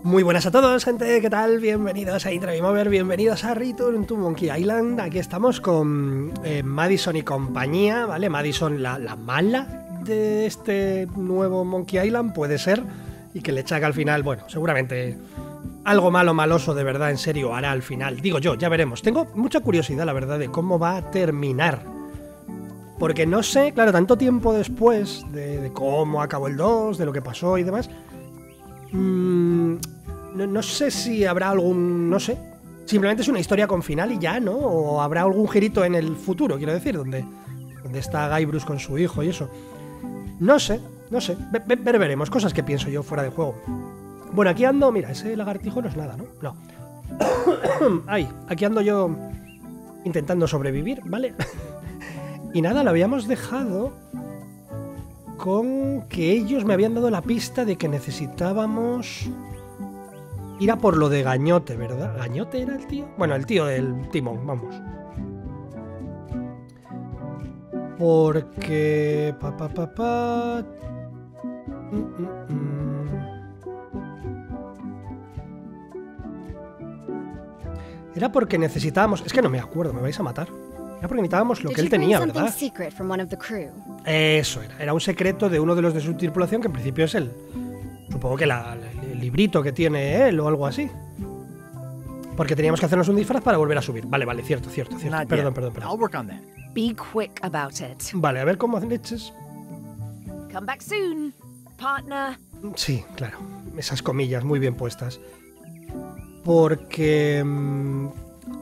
Muy buenas a todos, gente, ¿qué tal? Bienvenidos a IntroGameOver, bienvenidos a Return to Monkey Island. Aquí estamos con Madison y compañía, ¿vale? Madison, la mala de este nuevo Monkey Island, puede ser, y que le echa que al final, bueno, seguramente algo malo, maloso de verdad, en serio, hará al final. Digo yo, ya veremos. Tengo mucha curiosidad, la verdad, de cómo va a terminar. Porque no sé, claro, tanto tiempo después de cómo acabó el 2, de lo que pasó y demás... No sé si habrá algún... no sé. Simplemente es una historia con final y ya, ¿no? O habrá algún girito en el futuro, quiero decir, donde está Guybrush con su hijo y eso. No sé. Veremos, cosas que pienso yo fuera de juego. Bueno, aquí ando... Mira, ese lagartijo no es nada, ¿no? No. Ay, aquí ando yo intentando sobrevivir, ¿vale? Y nada, lo habíamos dejado con que ellos me habían dado la pista de que necesitábamos ir a por lo de Gañote, ¿verdad? ¿Gañote era el tío? Bueno, el tío del timón, vamos. Porque... Era porque necesitábamos... Es que no me acuerdo, me vais a matar. Era porque necesitábamos lo que él tenía, ¿verdad? Eso era un secreto de uno de los de su tripulación, que en principio es el... Supongo que el librito que tiene él o algo así. Porque teníamos que hacernos un disfraz para volver a subir. Vale, cierto. Perdón. Be quick about it. Vale, a ver cómo hacen leches. Come back soon, partner. Sí, claro. Esas comillas muy bien puestas. Porque...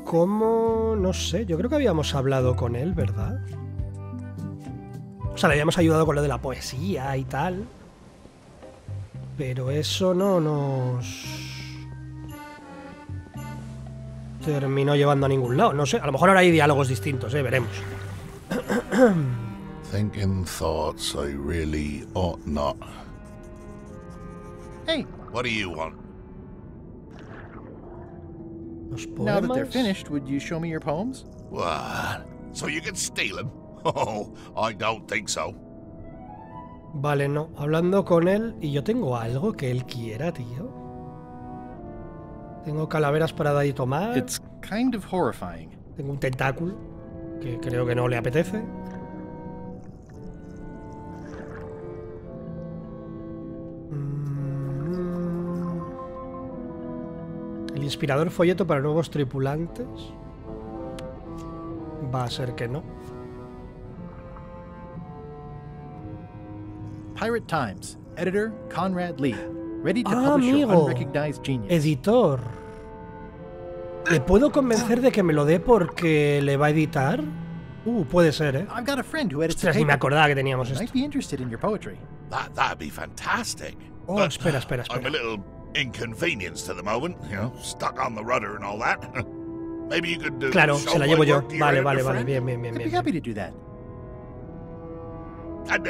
¿cómo? No sé, yo creo que habíamos hablado con él, ¿verdad? O sea, le habíamos ayudado con lo de la poesía y tal. Pero eso no nos terminó llevando a ningún lado. No sé, a lo mejor ahora hay diálogos distintos, veremos. Thinking thoughts I really ought not. Hey, What do you want? Los now that they're poemas. finished, would you show me your poems? What? So you can steal them? Oh, I don't think so. Vale, no. Hablando con él, y yo tengo algo que él quiera, tío. Tengo calaveras para dar y tomar. It's kind of horrifying. Tengo un tentáculo que creo que no le apetece. El inspirador folleto para nuevos tripulantes. Va a ser que no. Pirate Times. Editor Conrad Lee. Ready to Ah, publish your amigo. unrecognized genius. Editor. ¿Le puedo convencer de que me lo dé porque le va a editar? Puede ser, ¿eh? I've got a friend who edits the Ostras, ni me paper. acordaba que teníamos Might esto. be interested in your poetry. That'd be fantastic. Oh, But espera. I'm a little inconvenienced at the moment, you know, stuck on the rudder and all that. Maybe you could Claro, show se la my llevo yo. work to your Vale, editor friend? bien. I'd be happy to do that. And,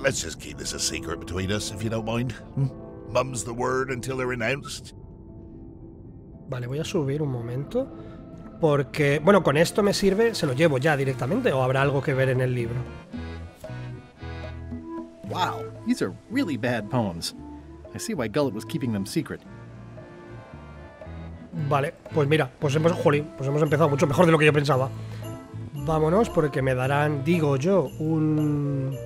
let's just keep this a secret between us, if you don't mind. Mum's the word until they're announced. Vale, voy a subir un momento. Porque, bueno, con esto me sirve, se lo llevo ya directamente o habrá algo que ver en el libro. Wow, these are really bad poems. I see why Gullet was keeping them secret. Vale, pues mira, pues hemos empezado mucho mejor de lo que yo pensaba. Vámonos porque me darán, digo yo, un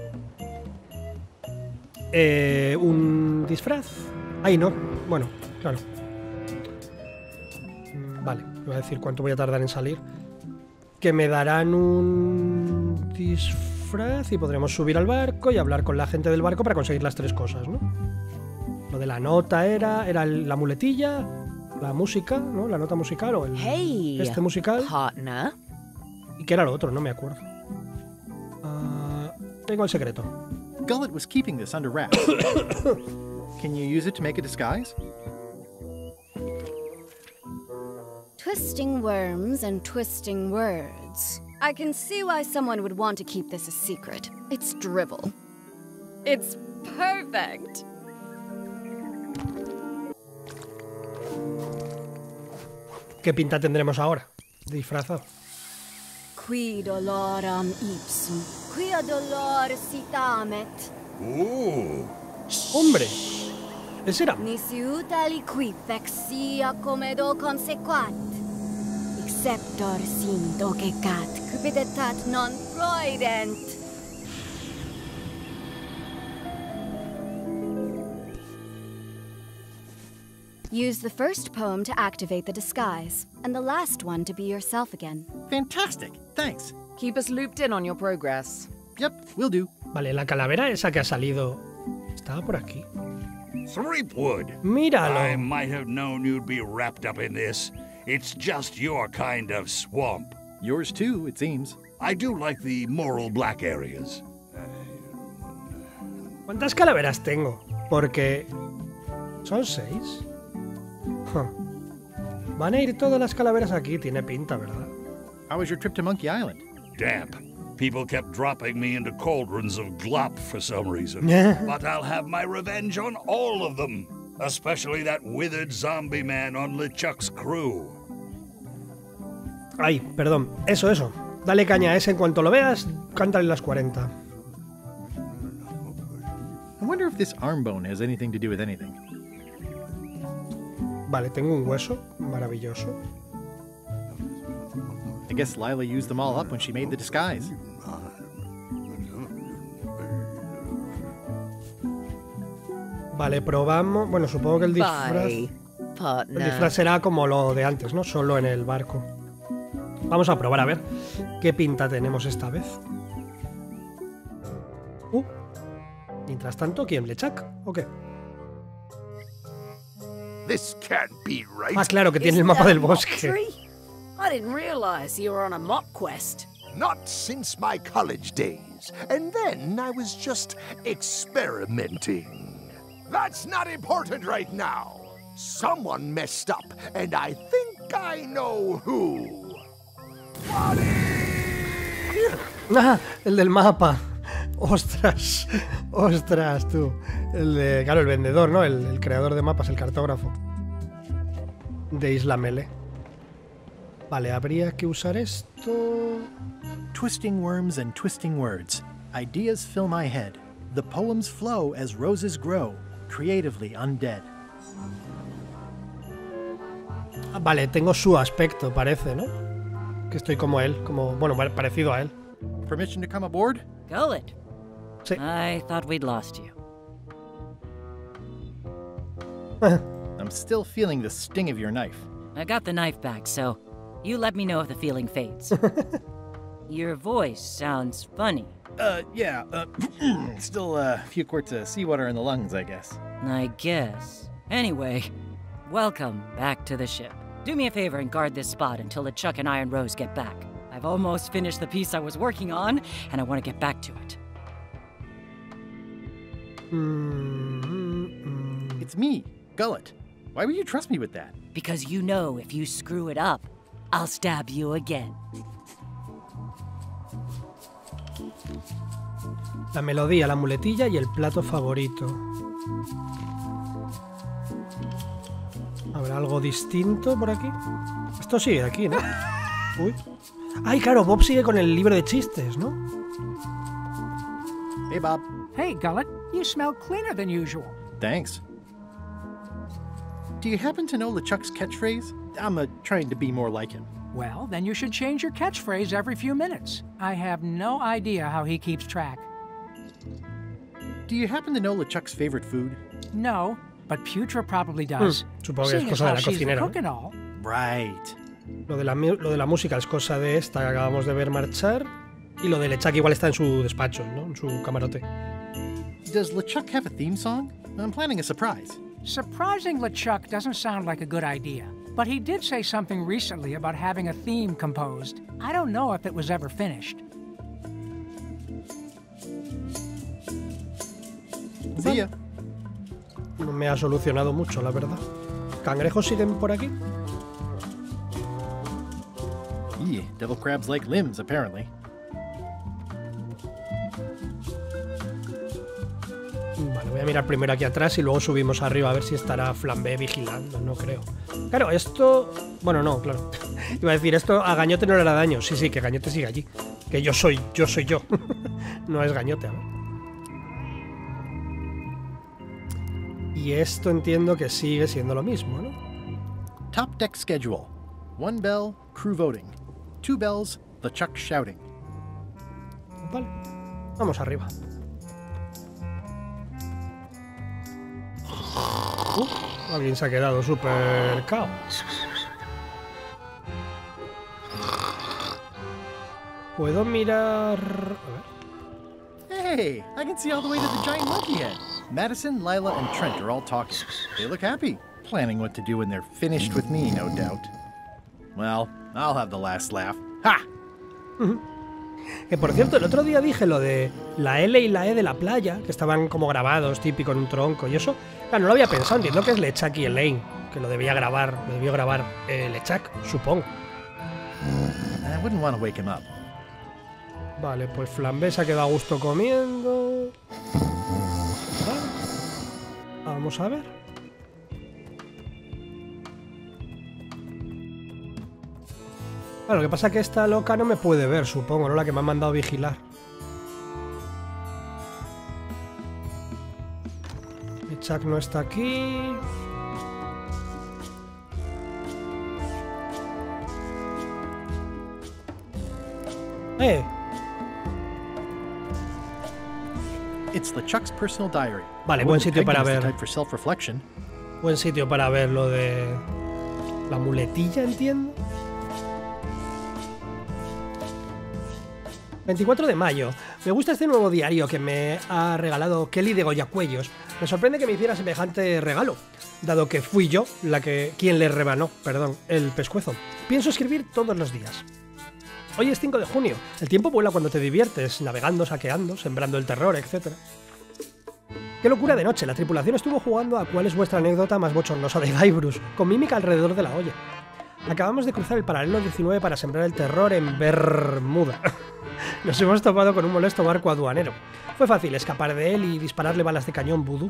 disfraz. Ay, no, bueno, claro. Vale, voy a decir cuánto voy a tardar en salir. Que me darán un disfraz y podremos subir al barco y hablar con la gente del barco para conseguir las tres cosas, ¿no? Lo de la nota era la muletilla, la música, ¿no? La nota musical o el Hey, musical. partner. ¿Y qué era lo otro? No me acuerdo. Tengo el secreto. Gullet was keeping this under wraps. Can you use it to make a disguise? Twisting worms and twisting words. I can see why someone would want to keep this a secret. It's drivel. It's perfect. ¿Qué pinta tendremos ahora? Disfrazado. Qui dolorem ipsum, quia dolor sit amet. Ooh. ¡Hombre! Ese era. Nisi utali qui vexia comedo consequat. Exceptor sin docecat cupiditat non freudent. Use the first poem to activate the disguise, and the last one to be yourself again. Fantastic. Thanks. Keep us looped in on your progress. Yep, will do. Vale, la calavera esa que ha salido estaba por aquí. Threepwood. Míralo. I might have known you'd be wrapped up in this. It's just your kind of swamp. Yours too, it seems. I do like the moral black areas. ¿Cuántas calaveras tengo? Porque... ¿son 6? Huh. Van a ir todas las calaveras aquí, tiene pinta, ¿verdad? How was your trip to Monkey Island? Damp. People kept dropping me into cauldrons of glop for some reason. But I'll have my revenge on all of them. Especially that withered zombie man on LeChuck's crew. Ay, perdón. Eso. Dale caña a ese en cuanto lo veas, cántale las 40. I wonder if this arm bone has anything to do with anything. Vale, tengo un hueso. Maravilloso. I guess Lila used them all up when she made the disguise. Vale, probamos... Bueno, supongo que el disfraz... Bye, El partner. disfraz será como lo de antes, ¿no? Solo en el barco. Vamos a probar a ver qué pinta tenemos esta vez. Mientras tanto, ¿quién? ¿LeChuck o qué? This can't be right. Ah, claro, que tiene el Isn't mapa that del a mock bosque. tree? I didn't realize you were on a mock quest. Not since my college days. And then I was just experimenting. That's not important right now. Someone messed up, and I think I know who. Ah, el del mapa. Ostras, tú. El de, claro, el vendedor, ¿no? El creador de mapas, el cartógrafo. De Isla Mele. Vale, habría que usar esto. Twisting worms and twisting words. Ideas fill my head. The poems flow as roses grow, creatively undead. Ah, vale, tengo su aspecto, parece, ¿no? Que estoy como él, bueno, parecido a él. Permission to come aboard? Gullet. Sí. I thought we'd lost you. I'm still feeling the sting of your knife. I got the knife back, so you let me know if the feeling fades. Your voice sounds funny. Yeah, still a few quarts of seawater in the lungs, I guess. I guess. Anyway, welcome back to the ship. Do me a favor and guard this spot until LeChuck and Iron Rose get back. I've almost finished the piece I was working on, and I want to get back to it. It's me, Gullet. Why would you trust me with that? Because you know if you screw it up, I'll stab you again. La melodía, la muletilla y el plato favorito. ¿Habrá algo distinto por aquí? Esto sigue aquí, ¿no? Uy. Ay, claro, Bob sigue con el libro de chistes, ¿no? Hey, Bob. Hey, Gullet, you smell cleaner than usual. Thanks. Do you happen to know LeChuck's catchphrase? I'm trying to be more like him. Well, then you should change your catchphrase every few minutes. I have no idea how he keeps track. Do you happen to know LeChuck's favorite food? No, but Putra probably does. Supongo que es Seeing as cosa de how la she's the cocinera, cook ¿no? and all. Right. Lo de la música es cosa de esta que acabamos de ver marchar. Y lo de LeChuck igual está en su despacho, ¿no? En su camarote. Does LeChuck have a theme song? I'm planning a surprise. Surprising LeChuck doesn't sound like a good idea, but he did say something recently about having a theme composed. I don't know if it was ever finished. See ya. No me ha solucionado mucho, la verdad. ¿Cangrejos siguen por aquí? Yeah, devil crabs like limbs, apparently. Vale, voy a mirar primero aquí atrás y luego subimos arriba a ver si estará Flambé vigilando, no creo. Claro, esto... Bueno, no, claro. Iba a decir, esto a Gañote no le hará daño. Sí, sí, que Gañote sigue allí. Que yo soy yo. No es Gañote, a ver. Y Y esto entiendo que sigue siendo lo mismo, ¿no? Top deck schedule. 1 bell, crew voting. 2 bells, the chuck shouting. Vale, vamos arriba. Alguien se ha quedado súper cao. Puedo mirar... A ver. Hey, I can see all the way to the giant monkey head. Madison, Lila, and Trent are all talking. They look happy, planning what to do when they're finished with me, no doubt. Well, I'll have the last laugh. ¡Ha! Que por cierto, el otro día dije lo de la L y la E de la playa, que estaban como grabados, típico en un tronco y eso. Claro, no lo había pensado, entiendo que es Lechak y Elaine, que lo debió grabar Lechak, supongo. I wouldn't want to wake him up. Vale, pues Flambé se ha quedado a gusto comiendo. Vale. Vamos a ver. Bueno, lo que pasa es que esta loca no me puede ver, supongo, ¿no? La que me ha mandado vigilar. Chuck no está aquí. It's LeChuck's personal diary. Vale, buen sitio para ver. Self-reflection. Buen sitio para ver lo de la muletilla, entiendo. 24 de mayo. Me gusta este nuevo diario que me ha regalado Kelly de Goyacuellos. Me sorprende que me hiciera semejante regalo, dado que fui yo quien le rebanó, el pescuezo. Pienso escribir todos los días. Hoy es 5 de junio. El tiempo vuela cuando te diviertes, navegando, saqueando, sembrando el terror, etc. Qué locura de noche. La tripulación estuvo jugando a cuál es vuestra anécdota más bochornosa de Guybrush, con mímica alrededor de la olla. Acabamos de cruzar el paralelo 19 para sembrar el terror en Bermuda. Nos hemos topado con un molesto barco aduanero. Fue fácil escapar de él y dispararle balas de cañón vudú.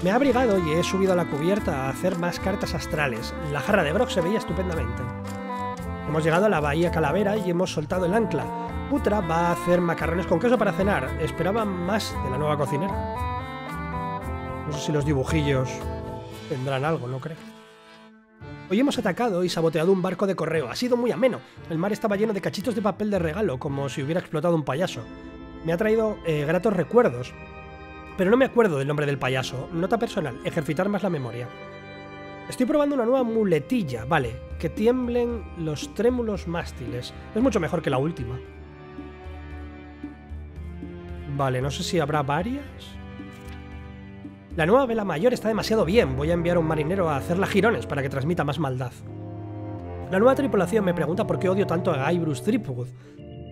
Me he abrigado y he subido a la cubierta a hacer más cartas astrales. La jarra de Brock se veía estupendamente. Hemos llegado a la bahía Calavera y hemos soltado el ancla. Putra va a hacer macarrones con queso para cenar. Esperaba más de la nueva cocinera. No sé si los dibujillos tendrán algo, no creo. Hoy hemos atacado y saboteado un barco de correo. Ha sido muy ameno. El mar estaba lleno de cachitos de papel de regalo, como si hubiera explotado un payaso. Me ha traído gratos recuerdos. Pero no me acuerdo del nombre del payaso. Nota personal, ejercitar más la memoria. Estoy probando una nueva muletilla. Vale, que tiemblen los trémulos mástiles. Es mucho mejor que la última. Vale, no sé si habrá varias. La nueva vela mayor está demasiado bien. Voy a enviar a un marinero a hacerla girones para que transmita más maldad. La nueva tripulación me pregunta por qué odio tanto a Guybrush Threepwood.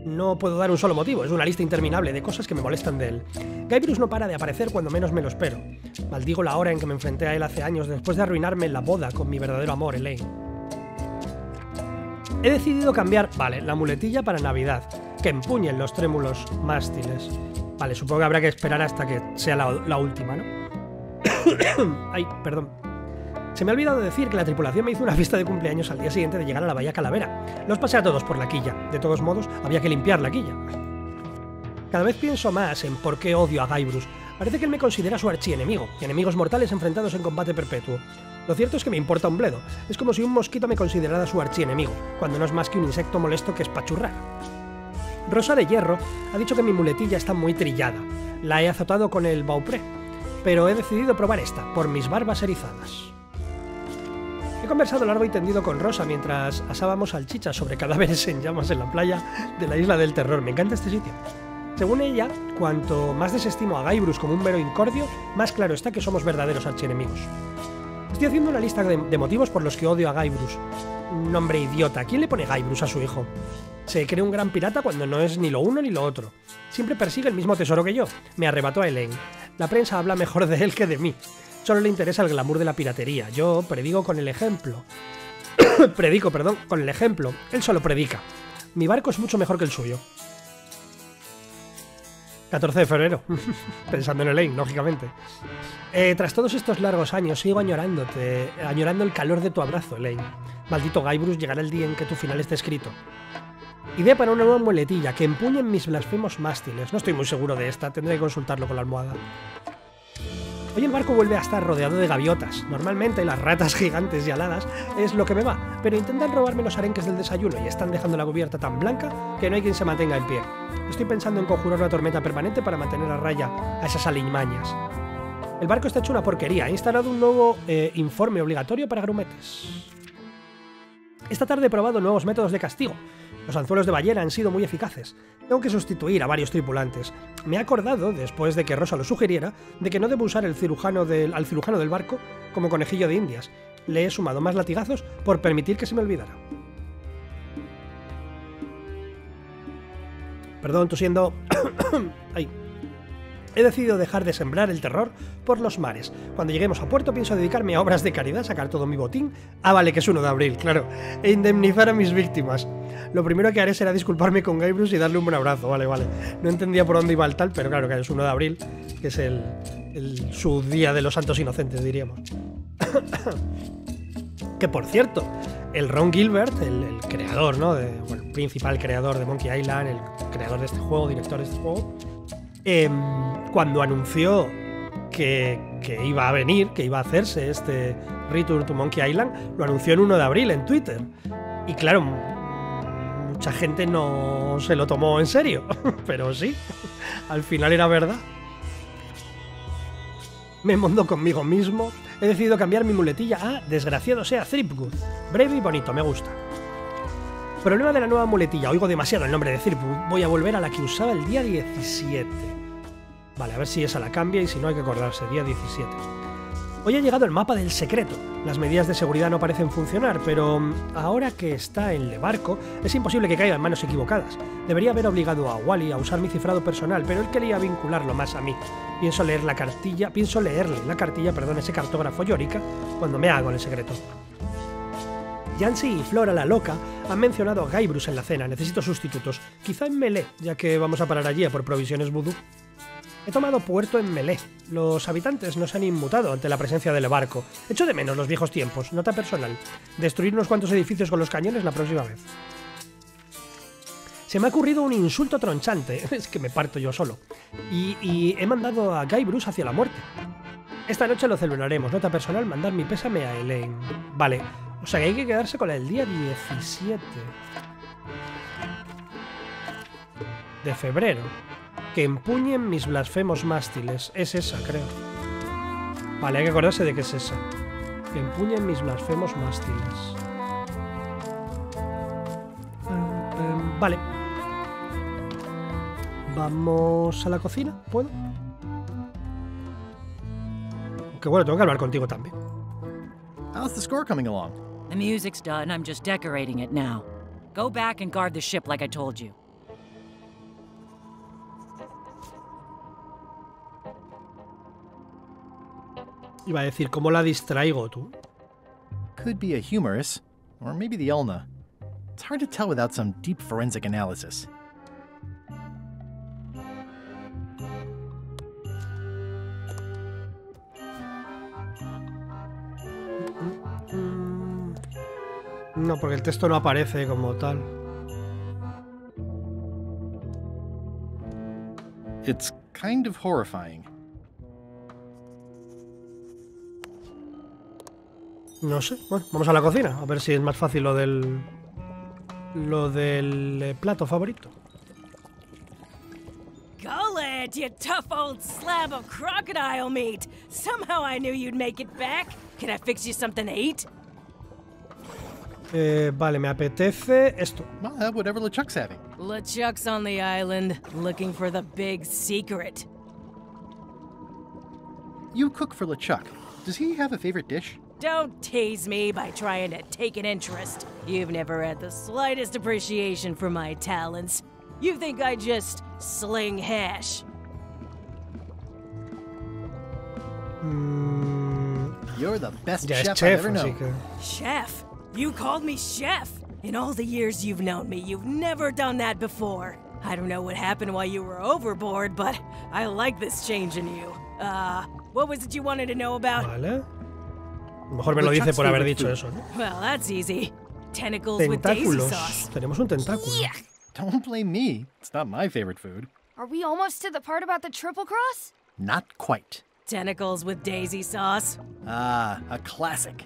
No puedo dar un solo motivo, es una lista interminable de cosas que me molestan de él. Guybrush no para de aparecer cuando menos me lo espero. Maldigo la hora en que me enfrenté a él hace años después de arruinarme la boda con mi verdadero amor, Elaine. He decidido cambiar, la muletilla para Navidad. Que empuñen los trémulos mástiles. Vale, supongo que habrá que esperar hasta que sea la última, ¿no? Ay, perdón. Se me ha olvidado decir que la tripulación me hizo una fiesta de cumpleaños al día siguiente de llegar a la bahía Calavera. Los pasé a todos por la quilla. De todos modos, había que limpiar la quilla. Cada vez pienso más en por qué odio a Guybrush. Parece que él me considera su archienemigo, y enemigos mortales enfrentados en combate perpetuo. Lo cierto es que me importa un bledo. Es como si un mosquito me considerara su archienemigo, cuando no es más que un insecto molesto que espachurrar. Rosa de Hierro ha dicho que mi muletilla está muy trillada. La he azotado con el Beaupré, pero he decidido probar esta, por mis barbas erizadas. He conversado largo y tendido con Rosa mientras asábamos salchichas sobre cadáveres en llamas en la playa de la Isla del Terror. Me encanta este sitio. Según ella, cuanto más desestimo a Guybrush como un mero incordio, más claro está que somos verdaderos archienemigos. Estoy haciendo una lista de motivos por los que odio a Guybrush. Nombre idiota. ¿Quién le pone Guybrush a su hijo? Se cree un gran pirata cuando no es ni lo uno ni lo otro. Siempre persigue el mismo tesoro que yo. Me arrebató a Elaine. La prensa habla mejor de él que de mí. Solo le interesa el glamour de la piratería. Yo predico con el ejemplo. Con el ejemplo. Él solo predica. Mi barco es mucho mejor que el suyo. 14 de febrero. Pensando en Elaine, lógicamente. Tras todos estos largos años, sigo añorando el calor de tu abrazo, Elaine. Maldito Guybrush, llegará el día en que tu final esté escrito. Idea para una nueva muletilla, que empuñen mis blasfemos mástiles. No estoy muy seguro de esta, tendré que consultarlo con la almohada. Hoy el barco vuelve a estar rodeado de gaviotas. Normalmente las ratas gigantes y aladas es lo que me va, pero intentan robarme los arenques del desayuno y están dejando la cubierta tan blanca que no hay quien se mantenga en pie. Estoy pensando en conjurar una tormenta permanente para mantener a raya a esas alimañas. El barco está hecho una porquería. He instalado un nuevo informe obligatorio para grumetes. Esta tarde he probado nuevos métodos de castigo. Los anzuelos de ballena han sido muy eficaces. Tengo que sustituir a varios tripulantes. Me he acordado, después de que Rosa lo sugiriera, de que no debo usar al cirujano del barco como conejillo de indias. Le he sumado más latigazos por permitir que se me olvidara. Perdón, tosiendo. Ay. He decidido dejar de sembrar el terror por los mares. Cuando lleguemos a puerto pienso dedicarme a obras de caridad, sacar todo mi botín. Ah, vale, que es 1 de abril, claro. E indemnizar a mis víctimas. Lo primero que haré será disculparme con Guybrush y darle un buen abrazo, vale. No entendía por dónde iba el tal, pero claro que es 1 de abril, que es su día de los santos inocentes, diríamos. Que por cierto, el Ron Gilbert, el creador, ¿no? El principal creador de Monkey Island, el creador de este juego, director de este juego, cuando anunció que iba a venir, que iba a hacerse este Return to Monkey Island, lo anunció en 1 de abril en Twitter. Y claro, mucha gente no se lo tomó en serio, pero sí, al final era verdad. Me mondo conmigo mismo. He decidido cambiar mi muletilla a desgraciado sea Threepwood. Breve y bonito, me gusta. Problema de la nueva muletilla. Oigo demasiado el nombre de Threepwood. Voy a volver a la que usaba el día 17. Vale, a ver si esa la cambia y si no hay que acordarse. Día 17. Hoy ha llegado el mapa del secreto. Las medidas de seguridad no parecen funcionar, pero ahora que está en el barco, es imposible que caiga en manos equivocadas. Debería haber obligado a Wally a usar mi cifrado personal, pero él quería vincularlo más a mí. Pienso leerle la cartilla, ese cartógrafo Yorica, cuando me hago el secreto. Yancy y Flora la loca han mencionado a Guybrush en la cena. Necesito sustitutos. Quizá en Melee, ya que vamos a parar allí a por provisiones vudú. He tomado puerto en Melee. Los habitantes no se han inmutado ante la presencia del barco. Echo de menos los viejos tiempos. Nota personal. Destruir unos cuantos edificios con los cañones la próxima vez. Se me ha ocurrido un insulto tronchante. Es que me parto yo solo. Y he mandado a Guybrush hacia la muerte. Esta noche lo celebraremos. Nota personal, mandar mi pésame a Elaine. Vale. O sea que hay que quedarse con el día 17 de febrero. Que empuñen mis blasfemos mástiles. Es esa, creo. Vale, hay que acordarse de que es esa. Que empuñen mis blasfemos mástiles. Vale. Vamos a la cocina, ¿puedo? Que bueno, tengo que hablar contigo también. How's the score coming along? The music's done. I'm just decorating it now. Go back and guard the ship like I told you. Iba a decir, ¿cómo la distraigo tú? Could be a humorous, or maybe the ulna. It's hard to tell without some deep forensic analysis. No, porque el texto no aparece como tal. It's kind of horrifying. No sé. Bueno, vamos a la cocina, a ver si es más fácil lo del plato favorito. Gullet, you tough old slab of crocodile meat. Somehow I knew you'd make it back. Can I fix you something to eat? Vale, me apetece esto. I'll have whatever LeChuck's having. LeChuck's on the island, looking for the big secret. You cook for LeChuck. Does he have a favorite dish? Don't tease me by trying to take an interest. You've never had the slightest appreciation for my talents. You think I just sling hash. You're the best Ya chef, es chef, I've ever así known. que... Chef? You called me chef? In all the years you've known me, you've never done that before. I don't know what happened while you were overboard, but I like this change in you. What was it you wanted to know about? Vale. A lo mejor me lo dice por haber dicho eso, ¿no? Well, that's easy. Tentacles with daisy Tentáculos. sauce. Tenemos un tentáculo. Don't blame me. It's not my favorite food. Are we almost to the part about the triple cross? Not quite. Tentacles with daisy sauce. Ah, a classic.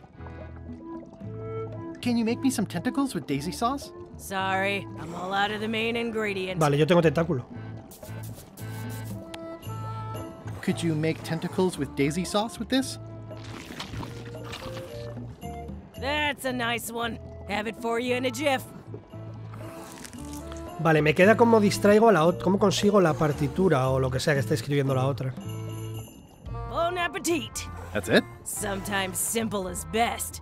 Can you make me some tentacles with daisy sauce? Sorry, I'm all out of the main ingredient. Vale, yo tengo tentáculo. Could you make tentacles with daisy sauce with this? That's a nice one. Have it for you in a jiff. Vale, me queda cómo distraigo a la otra, cómo consigo la partitura o lo que sea que esté escribiendo la otra. Bon appetit. That's it? Sometimes simple is best.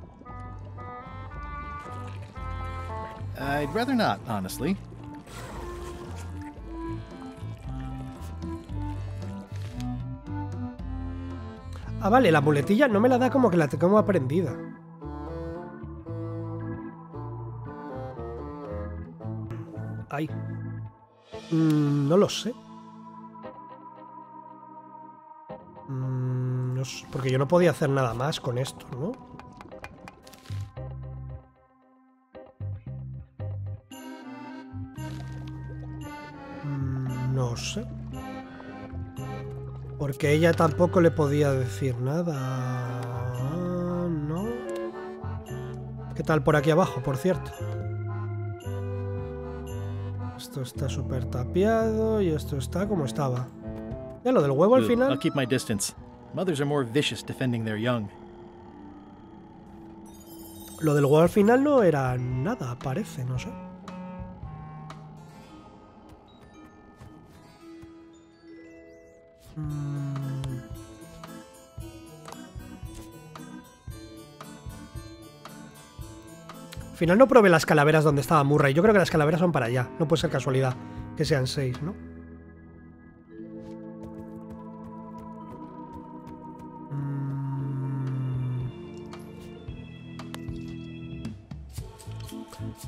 I'd rather not, honestly. Ah, vale, la muletilla no me la da como que la tengo aprendida. Ay. No lo sé. No sé, porque yo no podía hacer nada más con esto, ¿no? No sé. Porque ella tampoco le podía decir nada. ¿No? ¿Qué tal por aquí abajo, por cierto? Esto está súper tapiado y esto está como estaba. Ya lo del huevo al final. I'll keep my distance. Mothers are more vicious defending their young. Lo del huevo al final no era nada, parece, no sé. Al final no probé las calaveras donde estaba Murray. Yo creo que las calaveras son para allá. No puede ser casualidad que sean 6, ¿no?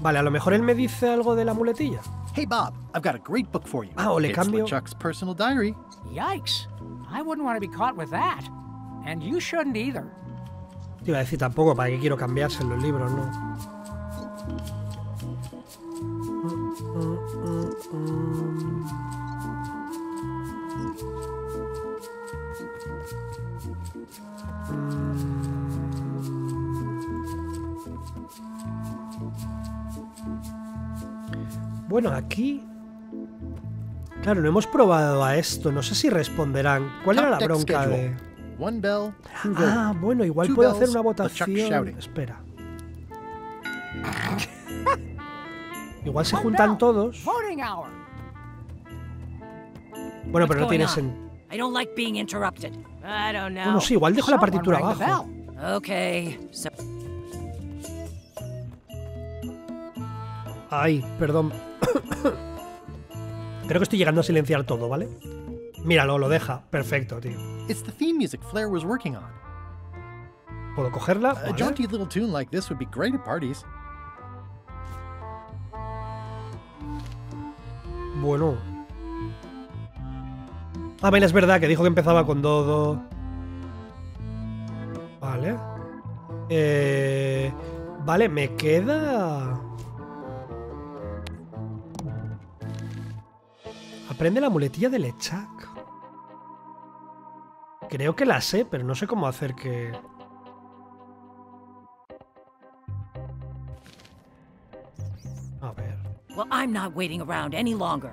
Vale, a lo mejor él me dice algo de la muletilla. Hey Bob, I've got a great book for you. Ah, o le It's cambio. LeChuck's personal diary. Yikes. I wouldn't want to be caught with that. And you shouldn't either. Te iba a decir tampoco, ¿para qué quiero cambiarse en los libros, no? Bueno, aquí... Claro, no hemos probado a esto. No sé si responderán. ¿Cuál era la Top deck bronca schedule. de...? One bell, two go. Ah, bueno, igual Two puedo hacer bells, una LeChuck votación. shouting. Espera. Igual se juntan todos. Voting hour. Bueno, pero no What's tiene going on? sentido. I don't like being interrupted. I don't know. Bueno, sí, igual dejo la Someone partitura rang the abajo. bell. Okay, so Ay, perdón. Creo que estoy llegando a silenciar todo, ¿vale? Míralo, lo deja. Perfecto, tío. It's the theme music Flair was working on. ¿Puedo cogerla? A Vale. jaunty little tune like this would be great at parties. Bueno. Ah, bien, es verdad que dijo que empezaba con do. Vale. Vale, me queda... Aprende la muletilla de LeChuck. Creo que la sé, pero no sé cómo hacer que... A ver... well, I'm not waiting around any longer.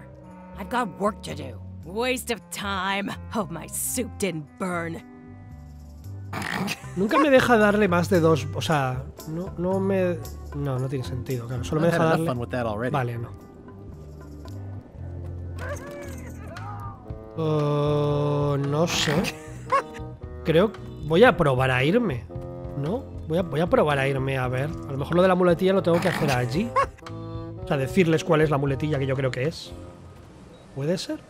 I've got work to do. Waste of time. Hope my soup didn't burn. Nunca me deja darle más de 2... O sea, no me... No tiene sentido, claro. Solo me I've deja had enough darle... fun with that already. Vale, no. No sé. Creo... Voy a probar a irme. ¿No? Voy a probar a irme a ver. A lo mejor lo de la muletilla lo tengo que hacer allí. O sea, decirles cuál es la muletilla que yo creo que es. ¿Puede ser?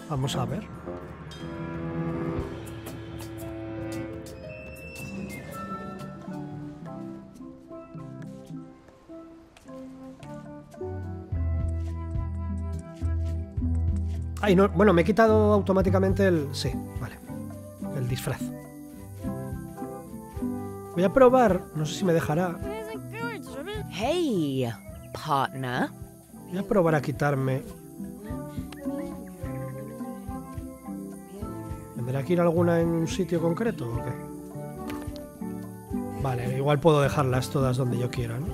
Vamos a ver. Ay, no, bueno, me he quitado automáticamente el... Sí, vale. El disfraz. Voy a probar, no sé si me dejará. Hey, partner. Voy a probar a quitarme... ¿Tendrá que ir alguna en un sitio concreto o qué? Vale, igual puedo dejarlas todas donde yo quiera, ¿no?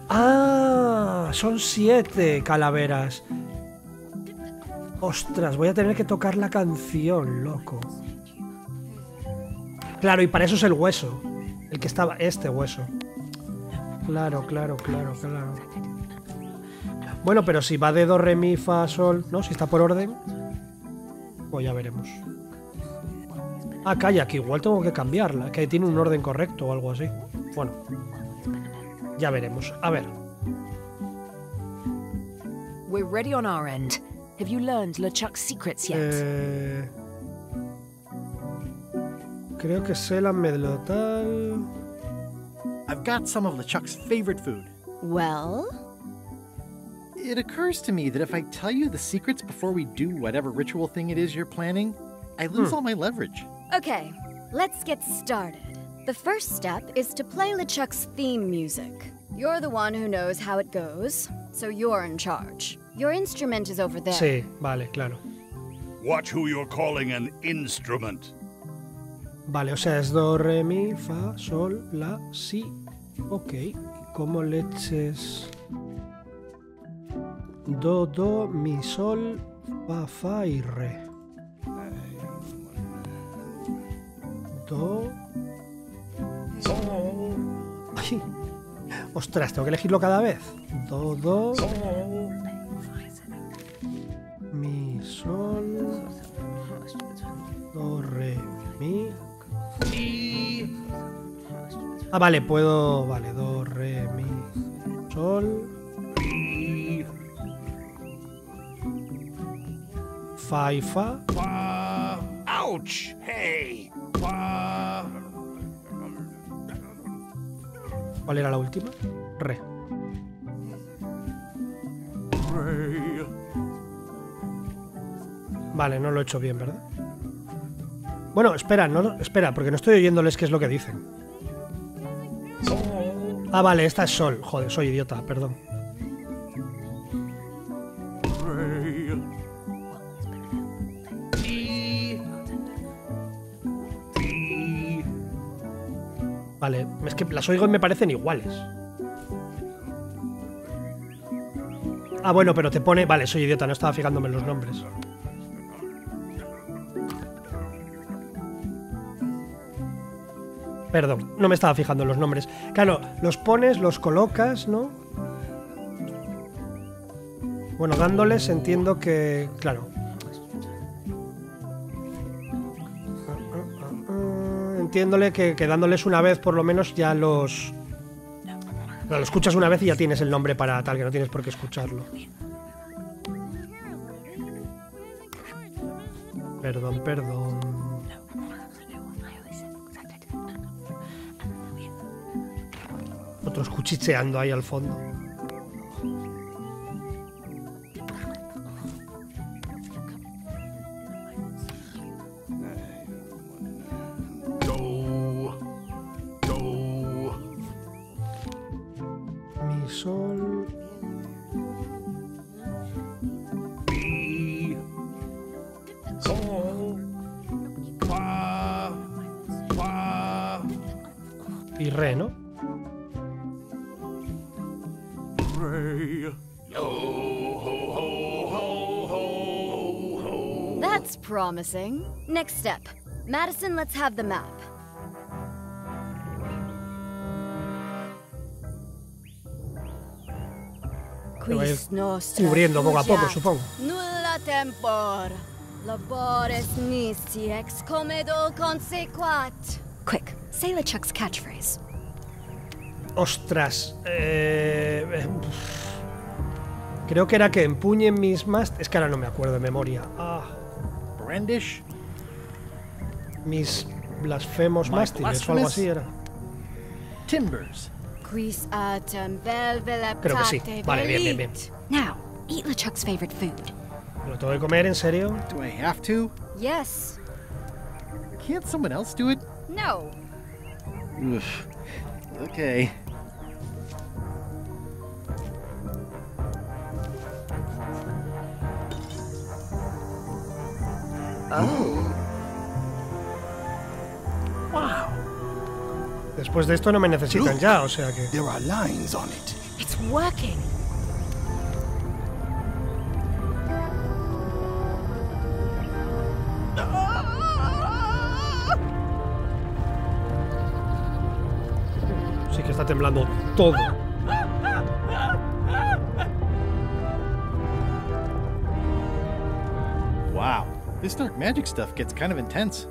¡Ah! Son 7 calaveras. Ostras, voy a tener que tocar la canción, loco. Claro, y para eso es el hueso. El que estaba... Este hueso. Claro. Bueno, pero si va de do, re, mi, fa, sol... ¿No? Si está por orden... Pues ya veremos. Ah, calla, que igual tengo que cambiarla. Que tiene un orden correcto o algo así. Bueno. Ya veremos. A ver. We're ready on our end. Have you learned LeChuck's secrets yet? Creo que sé la medlotal. I've got some of LeChuck's favorite food. Well? It occurs to me that if I tell you the secrets before we do whatever ritual thing it is you're planning, I lose all my leverage. Okay, let's get started. The first step is to play LeChuck's theme music. You're the one who knows how it goes, so you're in charge. Your instrument is over there. Sí, vale, claro. Watch who you're calling an instrument. Vale, o sea, es do, re, mi, fa, sol, la, si. Ok, ¿cómo leches? Do, mi, sol, fa y re. Do. Ay. Ostras, tengo que elegirlo cada vez. Do, mi, sol, do, re, mi. Ah, vale, puedo... Vale, do, re, mi, sol, fa y fa. Ouch! Hey! ¿Cuál era la última? Re. Vale, no lo he hecho bien, ¿verdad? Bueno, espera, espera, porque no estoy oyéndoles qué es lo que dicen. Ah, vale, esta es sol. Joder, soy idiota, perdón. Vale, es que las oigo y me parecen iguales. Ah, bueno, pero te pone... Vale, soy idiota, no estaba fijándome en los nombres. Perdón, no me estaba fijando en los nombres. Claro, los pones, los colocas, ¿no? Bueno, dándoles entiendo que... Claro. Entiéndole que dándoles una vez por lo menos ya los... Lo escuchas una vez y ya tienes el nombre para tal, que no tienes por qué escucharlo. Perdón. Otros cuchicheando ahí al fondo. Mi sol. Y re, ¿no? That's promising. Next step. Madison, let's have the map. Quis nostra cubriendo poco a poco, fugiat, supongo. Nulla tempor. Labores nisi ex comedo consequat. Quick, say LeChuck's catchphrase. Ostras. Creo que era que empuñen mis mástiles. Es que ahora no me acuerdo de memoria. Brandish. Mis blasfemos mástiles o algo así era. Timbers. Quis atem vel Creo que sí. Vale, bien. Now, eat LeChuck's favorite food. ¿Me lo tengo que comer, en serio? Do I have to? Yes. Can't someone else do it? No. Oof. Okay. Wow. Después de esto no me necesitan ya, o sea que... There are lines on it. It's working. Sí que está temblando todo. Wow. This dark magic stuff gets kind of intense.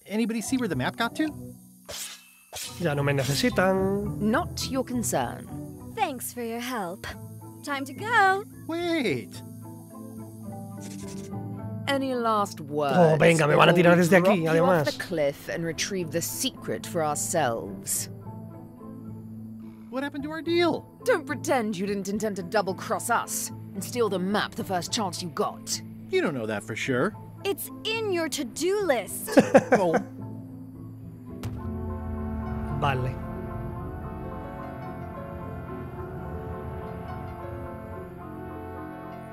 Anybody see where the map got to? Ya no me necesitan. Not your concern. Thanks for your help. Time to go. Wait. Any last words? Oh, venga, me van a tirar desde before aquí, we drop you además. off the cliff and retrieve the secret for ourselves. What happened to our deal? Don't pretend you didn't intend to double-cross us and steal the map the first chance you got. You don't know that for sure. It's in your to-do list. Oh. Vale.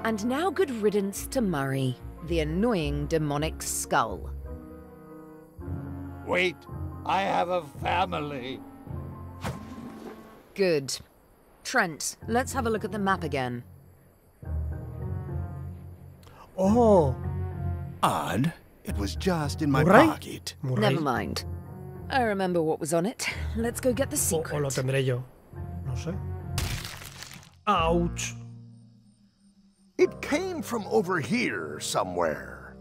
And now good riddance to Murray, the annoying demonic skull. Wait, I have a family. Good. Trent, let's have a look at the map again. Oh. Odd. It was just in my Murray? pocket. Murray. Never mind. I remember what was on it. Let's go get the O secret. lo tendré yo. No sé. Ouch. It came from over here somewhere.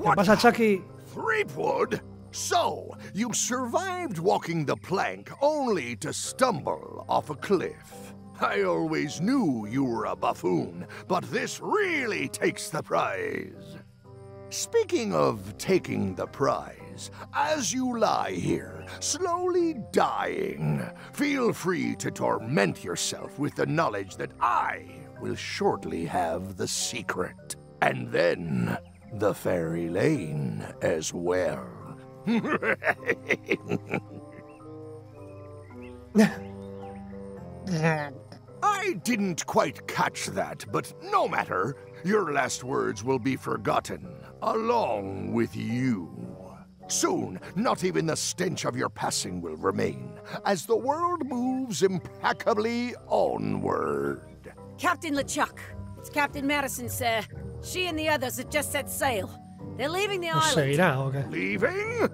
¿Qué pasa, Chucky? Threepwood? So, you survived walking the plank only to stumble off a cliff. I always knew you were a buffoon, but this really takes the prize. Speaking of taking the prize, as you lie here, slowly dying, feel free to torment yourself with the knowledge that I will shortly have the secret. And then, the fairy lane as well. I didn't quite catch that, but no matter. Your last words will be forgotten, along with you. Soon, not even the stench of your passing will remain, as the world moves impeccably onward. Captain LeChuck, it's Captain Madison, sir. She and the others have just set sail. They're leaving the ¿Nos island. seguirá o qué? Leaving?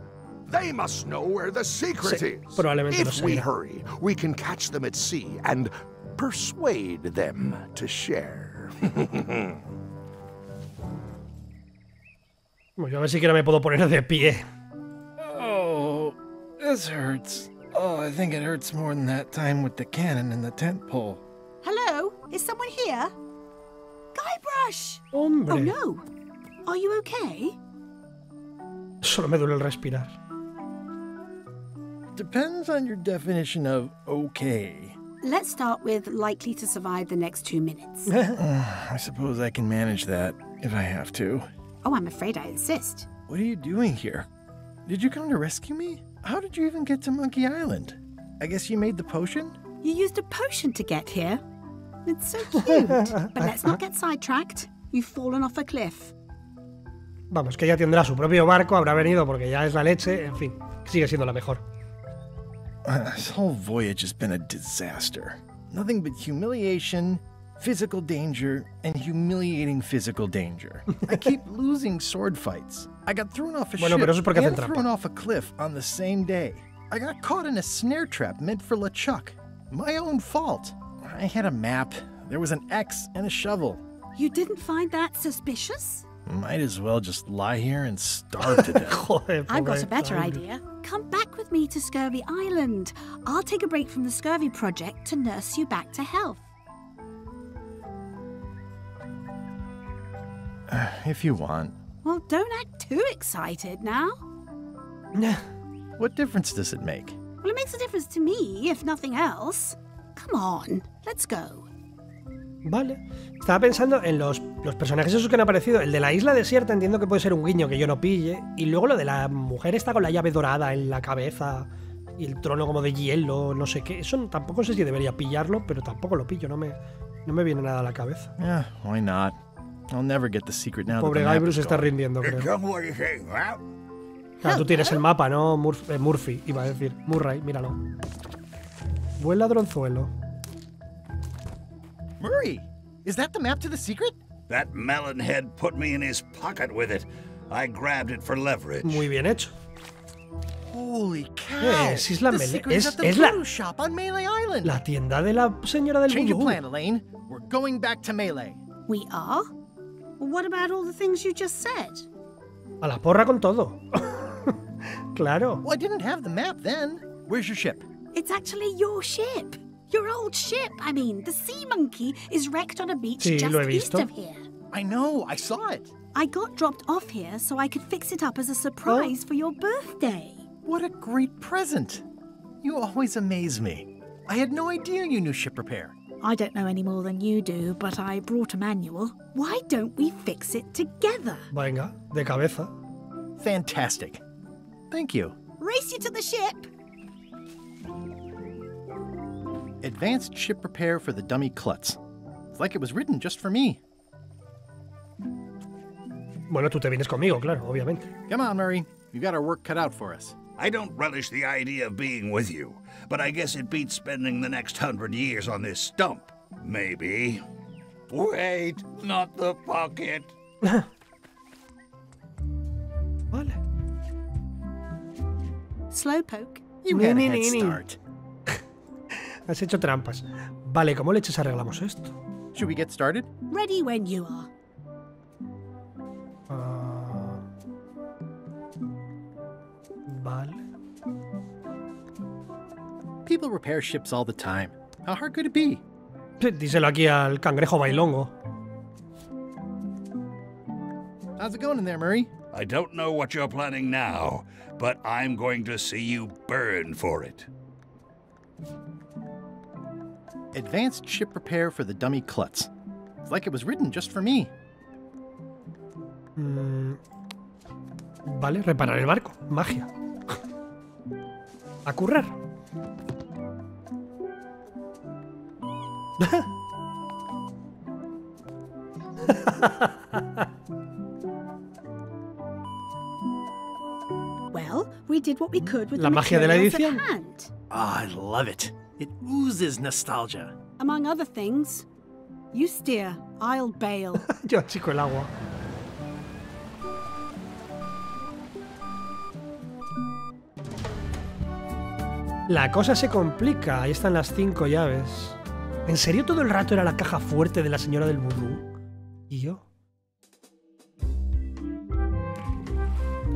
They must know where the secret Sí, is. probablemente If nos we seguirá. hurry, we can catch them at sea and persuade them to share. Bueno, yo a ver si quiera me puedo poner de pie. Oh, this hurts. Oh, I think it hurts more than that time with the cannon and the tent pole. Hello? Is someone here? Guybrush! Hombre. Oh no. Are you okay? Solo me duele el respirar. Depends on your definition of okay. Let's start with likely to survive the next 2 minutes. I suppose I can manage that if I have to. Oh, I'm afraid I insist. What are you doing here? Did you come to rescue me? How did you even get to Monkey Island? I guess you made the potion? You used a potion to get here. It's so cute. But let's not get sidetracked. You've fallen off a cliff. Vamos, que ella tendrá su propio barco, habrá venido porque ya es la leche, en fin, sigue siendo la mejor. This whole voyage has been a disaster. Nothing but humiliation, physical danger, and humiliating physical danger. I keep losing sword fights. I got thrown off a Bueno, pero eso es ship porque hacen and trampa. thrown off a cliff on the same day. I got caught in a snare trap meant for LeChuck. My own fault. I had a map. There was an X and a shovel. You didn't find that suspicious? Might as well just lie here and starve to death. Joder, I've got pobre a better Tyler. idea. Come back with me to Scurvy Island. I'll take a break from the Scurvy project to nurse you back to health. If you want. Well, don't act too excited now. What difference does it make? Well, it makes a difference to me, if nothing else. Come on, let's go. Vale. Estaba pensando en los personajes esos que han aparecido. El de la isla desierta entiendo que puede ser un guiño que yo no pille. Y luego lo de la mujer está con la llave dorada en la cabeza y el trono como de hielo, no sé qué. Eso tampoco sé si debería pillarlo, pero tampoco lo pillo. No me viene nada a la cabeza. Yeah, why not? I'll never get the secret now that Pobre the map Guybrush se is está gone. rindiendo, creo. What do you think, huh? Claro, tú tienes el mapa, ¿no? Murphy, iba a decir. Murray, míralo. Buen ladronzuelo. Murray, is that the map to the secret? That melonhead put me in his pocket with it. I grabbed it for leverage. Muy bien hecho. Holy cow! Si es la the Melee. secret is at the Es la, voodoo shop on Melee Island. la tienda de la señora del Change of vudú. plan, Elaine. We're going back to Melee. We are? Well, what about all the things you just said? A la porra con todo. Claro. Well, I didn't have the map then. Where's your ship? It's actually your ship. Your old ship. I mean, the Sea Monkey is wrecked on a beach Sí, just lo he east visto. of here. I know, I saw it. I got dropped off here so I could fix it up as a surprise for your birthday. What a great present. You always amaze me. I had no idea you knew ship repair. I don't know any more than you do, but I brought a manual. Why don't we fix it together? Venga, de cabeza. Fantastic. Thank you. Race you to the ship! Advanced ship repair for the dummy klutz. It's like it was written just for me. Bueno, tú te vienes conmigo, claro, obviamente. Come on, Murray. You got our work cut out for us. I don't relish the idea of being with you, but I guess it beats spending the next 100 years on this stump. Maybe. Wait, not the pocket. Vale. Slowpoke. You had a head start. Has hecho trampas. Vale, ¿cómo leches arreglamos esto? Should we get started? Ready when you are. Vale. People repair ships all the time. How hard could it be? Díselo aquí al cangrejo bailongo. How's it going in there, Murray? I don't know what you're planning now, but I'm going to see you burn for it. Advanced ship repair for the dummy klutz. It's like it was written just for me. Vale, reparar el barco. Magia. A currar. Well, we did what we could with La the magia de la materials at edición. hand. I love it. It oozes nostalgia. Among other things, you steer, I'll bail. Yo achico el agua. La cosa se complica. Ahí están las 5 llaves. ¿En serio todo el rato era la caja fuerte de la señora del vudú? ¿Y yo?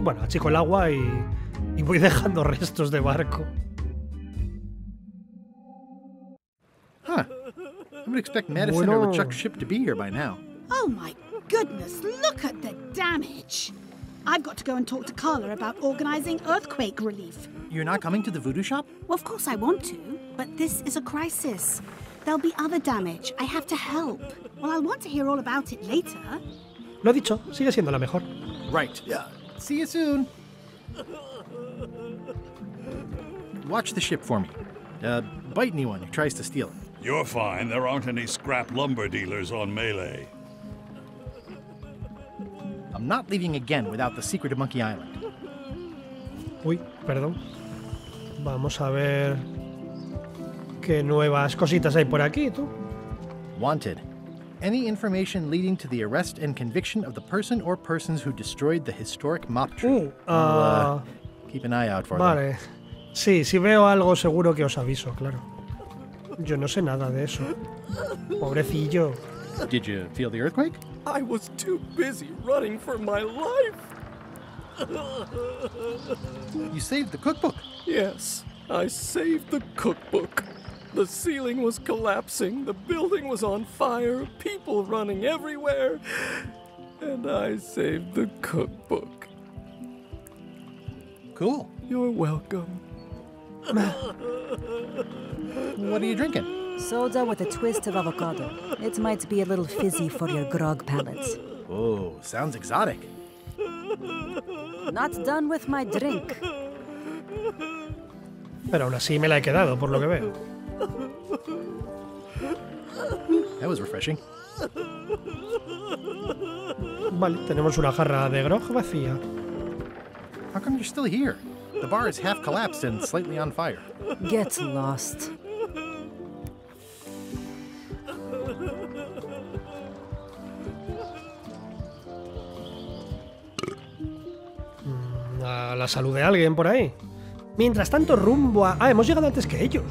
Bueno, achico el agua y voy dejando restos de barco. Huh. I would expect Madison or LeChuck's ship to be here by now. Oh my goodness, look at the damage. I've got to go and talk to Carla about organizing earthquake relief. You're not coming to the voodoo shop? Well, of course I want to, but this is a crisis. There'll be other damage. I have to help. Well, I'll want to hear all about it later. Lo dicho, sigue siendo la mejor. Right. Yeah. See you soon. Watch the ship for me. Bite anyone who tries to steal it. You're fine. There aren't any scrap lumber dealers on Melee. I'm not leaving again without the secret of Monkey Island. Uy, perdón. Vamos a ver qué nuevas cositas hay por aquí, tú. Wanted. Any information leading to the arrest and conviction of the person or persons who destroyed the historic mop tree. Keep an eye out for them. Vale. Sí, si veo algo seguro que os aviso, claro. Yo no sé nada de eso. Pobrecillo. Did you feel the earthquake? I was too busy running for my life. You saved the cookbook. Yes, I saved the cookbook. The ceiling was collapsing, the building was on fire, people running everywhere, and I saved the cookbook. Cool. You're welcome. What are you drinking? Soda with a twist of avocado. It might be a little fizzy for your grog palates. Oh, sounds exotic. Not done with my drink. Pero aún así me la he quedado, por lo que veo. That was refreshing. Vale, tenemos una jarra de grog vacía. How come you're still here? The bar is half collapsed and slightly on fire. Get lost. A la salud de alguien por ahí. Mientras tanto, rumbo a... Ah, hemos llegado antes que ellos.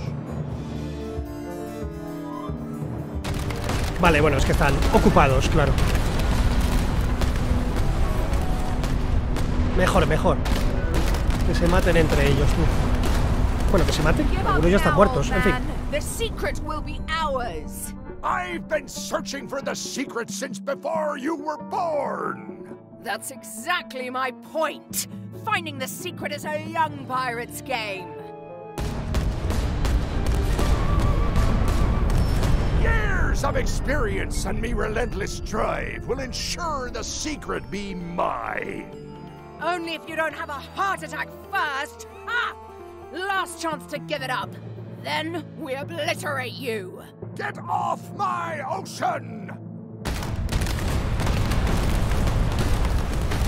Vale, bueno, es que están ocupados, claro. Mejor, mejor. Que se maten entre ellos. Bueno, que se maten. Algunos ya están muertos, en fin. The secret will be ours. I've been searching for the secret since before you were born. That's exactly my point. Finding the secret is a young pirate's game. Years of experience and me relentless drive will ensure the secret be mine. Only if you don't have a heart attack first. Ha! Last chance to give it up. Then we obliterate you. Get off my ocean!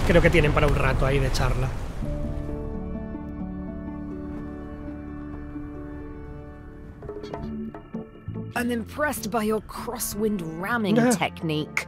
Creo que tienen para un rato ahí de charla. I'm impressed by your crosswind ramming technique.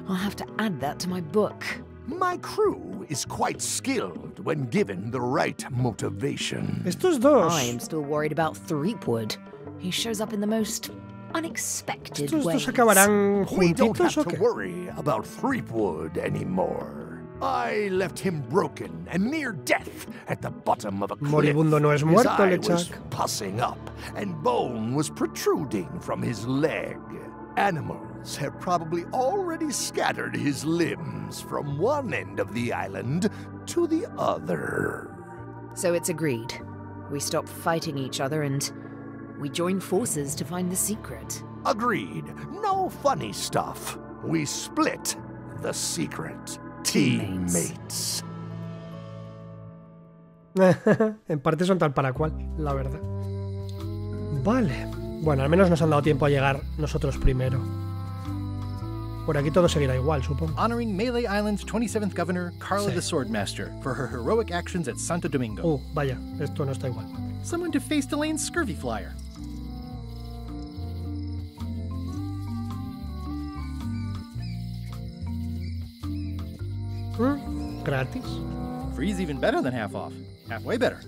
I'll have to add that to my book. My crew is quite skilled when given the right motivation. Estos dos. I am still worried about Threepwood. He shows up in the most unexpected Estos ways. dos acabarán We don't juntitos o have to qué? worry about Threepwood anymore. I left him broken and near death at the bottom of a cliff. Moribundo no es His muerto, eye was Lechak. pussing up and bone was protruding from his leg. Animals have probably already scattered his limbs from one end of the island to the other. So it's agreed. We stop fighting each other and we join forces to find the secret. Agreed. No funny stuff. We split the secret. Teammates. En parte son tal para cual, la verdad. Vale. Bueno, al menos nos han dado tiempo a llegar nosotros primero. Por aquí todo seguirá igual, supongo. Honoring Melee Island's 27th governor, Carla the Swordmaster, for her heroic actions at Santo Domingo. Vaya, esto no está igual. Someone to face Delane's scurvy flyer. Gratis. Free's even better than half off. Halfway better.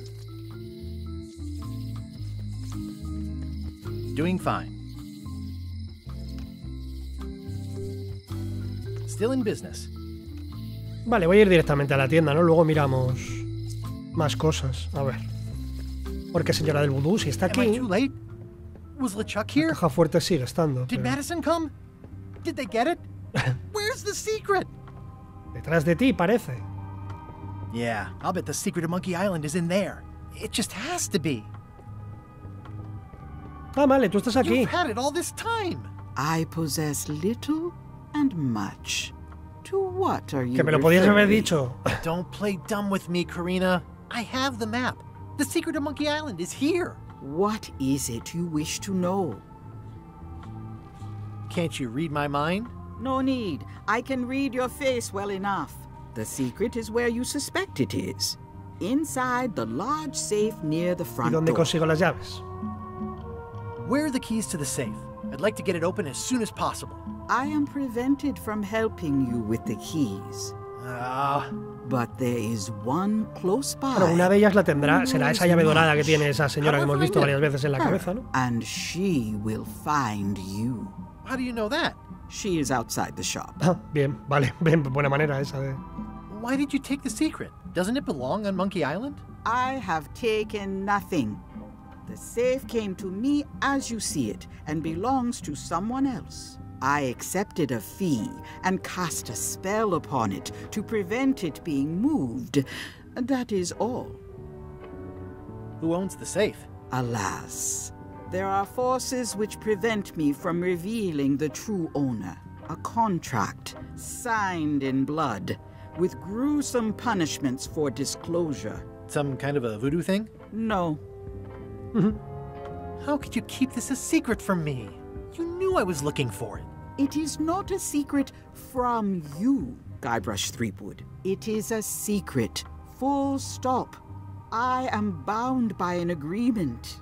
Doing fine. Still in business. Vale, voy a ir directamente a la tienda, ¿no? Luego miramos más cosas. A ver. Porque señora del vudú, si está Am I aquí... too late? Was LeChuck La here? caja fuerte sigue estando. Did pero- Madison come? Did they get it? Where's the secret? Detrás de ti, parece. Yeah, I'll bet the secret of Monkey Island is in there. It just has to be. Ah, vale, tú estás aquí. You've had it all this time. I possess little and much. To what are you Que me lo podías haber referring? dicho. Don't play dumb with me, Karina. I have the map. The secret of Monkey Island is here. What is it you wish to know? Can't you read my mind? No need. I can read your face well enough. The secret is where you suspect it is. Inside the large safe near the ¿Y front dónde door. consigo las llaves? Where are the keys to the safe? I'd like to get it open as soon as possible. I am prevented from helping you with the keys. But there is one close by. Bueno, una de ellas la tendrá, será esa llave dorada que tiene esa señora que hemos visto varias veces en la cabeza, ¿no? And she will find you. How do you know that? She is outside the shop. Ah, bien, vale, bien, buena manera esa de... Why did you take the secret? Doesn't it belong on Monkey Island? I have taken nothing. The safe came to me as you see it and belongs to someone else. I accepted a fee and cast a spell upon it to prevent it being moved. That is all. Who owns the safe? Alas, there are forces which prevent me from revealing the true owner. A contract signed in blood with gruesome punishments for disclosure. Some kind of a voodoo thing? No. How could you keep this a secret from me? You knew I was looking for it. It is not a secret from you, Guybrush Threepwood. It is a secret. Full stop. I am bound by an agreement.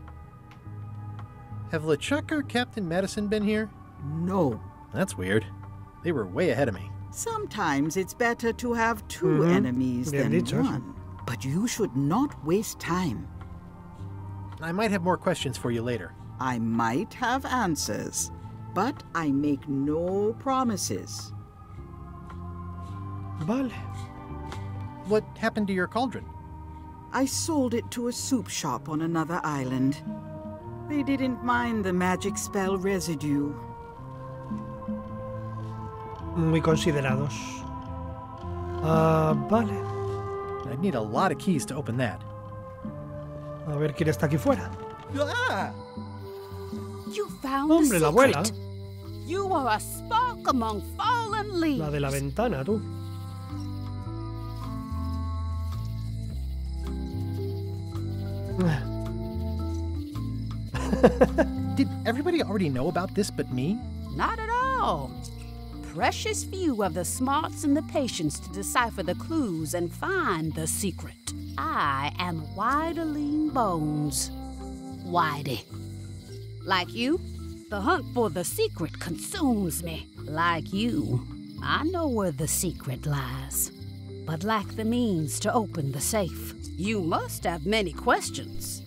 Have LeChuck or Captain Madison been here? No. That's weird. They were way ahead of me. Sometimes it's better to have two enemies than one. But you should not waste time. I might have more questions for you later. I might have answers, but I make no promises. Vale. What happened to your cauldron? I sold it to a soup shop on another island. They didn't mind the magic spell residue. Muy considerados. Vale. I'd need a lot of keys to open that. A ver quién está aquí fuera. Ah! You found Hombre, the la abuela. secret. You are a spark among fallen leaves. La de la ventana, tú. Did everybody already know about this but me? Not at all. Precious few have the smarts and the patience to decipher the clues and find the secret. I am Whiteling Bones. Whitey. Like you, the hunt for the secret consumes me. Like you, I know where the secret lies, but lack the means to open the safe. You must have many questions.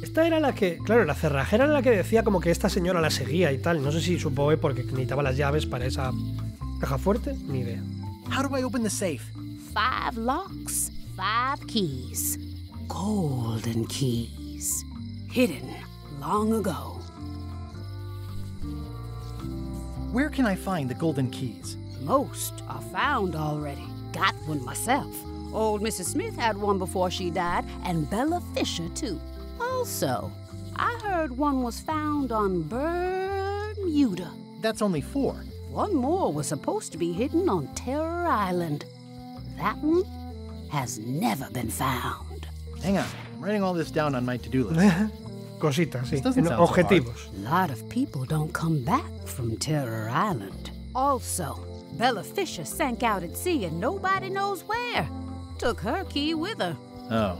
Esta era la que, claro, la cerrajera era la que decía como que esta señora la seguía y tal. No sé si supongo porque necesitaba las llaves para esa caja fuerte, ni idea. How do I open the safe? 5 locks, 5 keys. Golden keys. Hidden long ago. Where can I find the golden keys? Most are found already. Got one myself. Old Mrs. Smith had one before she died, and Bella Fisher, too. Also, I heard one was found on Bermuda. That's only 4. One more was supposed to be hidden on Terror Island. That one has never been found. Hang on, I'm writing all this down on my to-do list. Cositas, sí. Doesn't sound Objetivos. A lot of people don't come back from Terror Island. Also, Bella Fisher sank out at sea and nobody knows where. Took her key with her. Oh.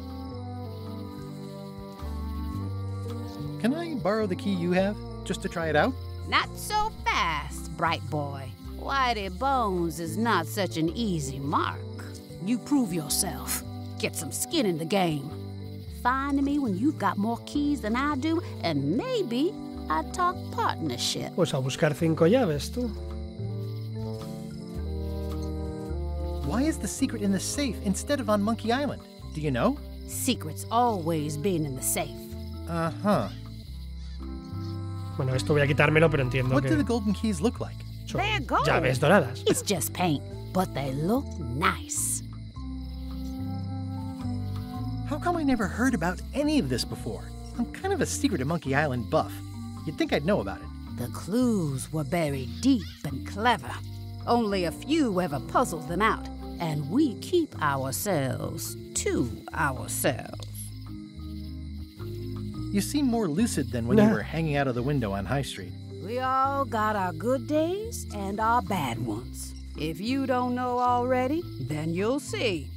Can I borrow the key you have, just to try it out? Not so fast, bright boy. Whitey Bones is not such an easy mark. You prove yourself. Get some skin in the game. Find me when you've got more keys than I do, and maybe I'd talk partnership. Pues a buscar 5 llaves, tú. Why is the secret in the safe instead of on Monkey Island? Do you know? Secret's always been in the safe. Uh-huh. Bueno, esto voy a quitármelo, pero entiendo What que do the golden keys look like? son They're gold. llaves doradas. It's just paint, but they look nice. How come I never heard about any of this before? I'm kind of a secret of Monkey Island buff. You'd think I'd know about it. The clues were buried deep and clever. Only a few ever puzzled them out, and we keep ourselves to ourselves. You seem more lucid than when you were hanging out of the window on High Street. We all got our good days and our bad ones. If you don't know already, then you'll see.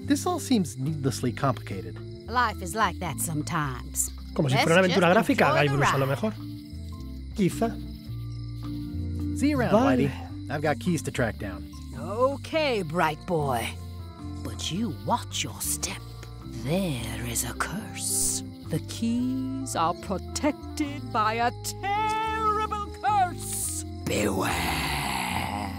This all seems needlessly complicated. Life is like that sometimes. Como si Let's fuera una aventura just gráfica, enjoy the Guybrush, a lo ride. mejor. Quizá. See you around, Vale. Whitey. I've got keys to track down. Okay, bright boy. But you watch your step. There is a curse. The keys are protected by a terrible curse. Beware.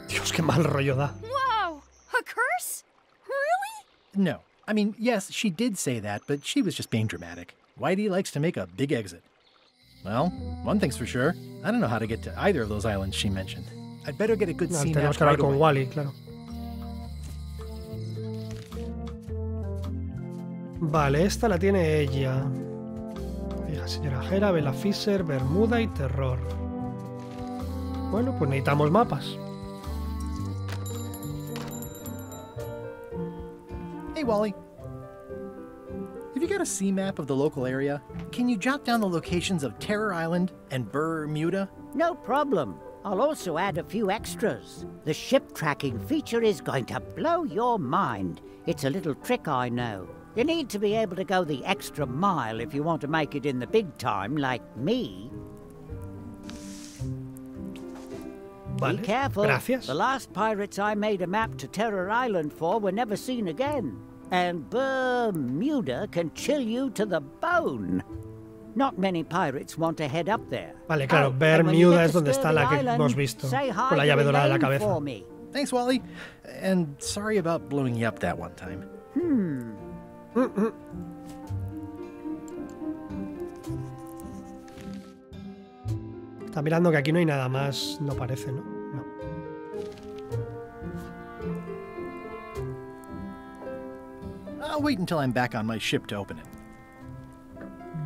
Dios, qué mal rollo da. Whoa! A curse? Really? No. I mean, yes, she did say that, but she was just being dramatic. Whitey likes to make a big exit. Well, one thing's for sure. I don't know how to get to either of those islands she mentioned. I'd better get a good No, sea tenemos map que hablar right con away. Wally, claro. Vale, esta la tiene ella. Hija, señora Jera, Bella Fisher, Bermuda y Terror. Bueno, pues necesitamos mapas. Hey, Wally. Have you got a sea map of the local area? can you jot down the locations of Terror Island and Bermuda? No problem. I'll also add a few extras. The ship tracking feature is going to blow your mind. It's a little trick, I know. You need to be able to go the extra mile if you want to make it in the big time, like me. Vale, be careful. gracias. The last pirates I made a map to Terror Island for were never seen again. And Bermuda can chill you to the bone. Not many pirates want to head up there. Vale, claro, Bermuda es donde está la que hemos visto, con la llave dorada de la cabeza. Thanks, Wally. And sorry about blowing you up that one time. Está mirando que aquí no hay nada más, no parece, ¿no? No. I'll wait until I'm back on my ship to open it.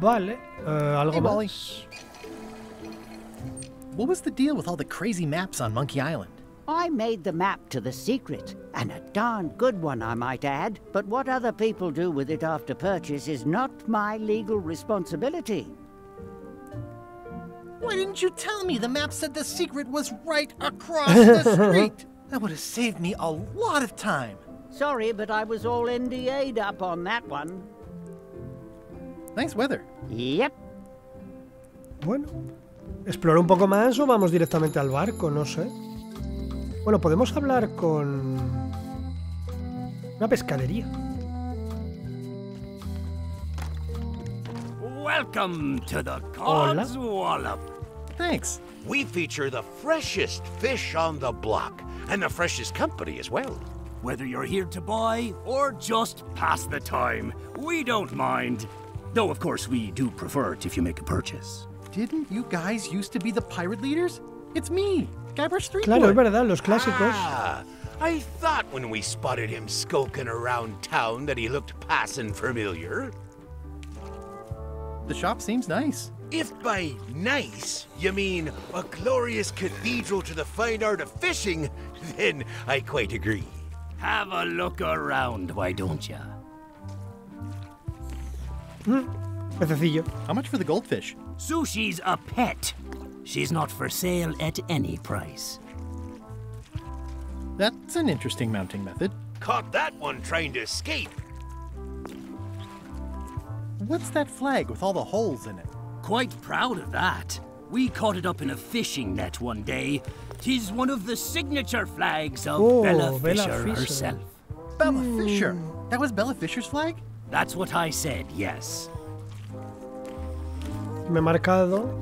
Vale, algo Hey, Wally. más. What was the deal with all the crazy maps on Monkey Island? I made the map to the secret, and a darn good one, I might add. But what other people do with it after purchase is not my legal responsibility. Why didn't you tell me the map said the secret was right across the street? That would have saved me a lot of time. Sorry, but I was all NDA'd up on that one. Nice weather. Yep. Bueno, ¿exploro un poco más o vamos directamente al barco? No sé. Bueno, podemos hablar con una pescadería. Welcome to the Hola. Codswallop. Thanks. We feature the freshest fish on the block, and the freshest company as well. Whether you're here to buy or just pass the time, we don't mind. Though, of course, we do prefer it if you make a purchase. Didn't you guys used to be the pirate leaders? It's me, Guybrush Threepwood. Claro, es verdad, los clásicos. Ah, I thought when we spotted him skulking around town that he looked passing familiar. The shop seems nice. If by nice you mean a glorious cathedral to the fine art of fishing, then I quite agree. Have a look around, why don't ya? Pececillo. How much for the goldfish? Sushi's a pet. She's not for sale at any price. That's an interesting mounting method. Caught that one trying to escape. What's that flag with all the holes in it? Quite proud of that. We caught it up in a fishing net one day. 'Tis one of the signature flags of Bella Fisher herself. Bella Fisher? That was Bella Fisher's flag? That's what I said, yes. Me he marcado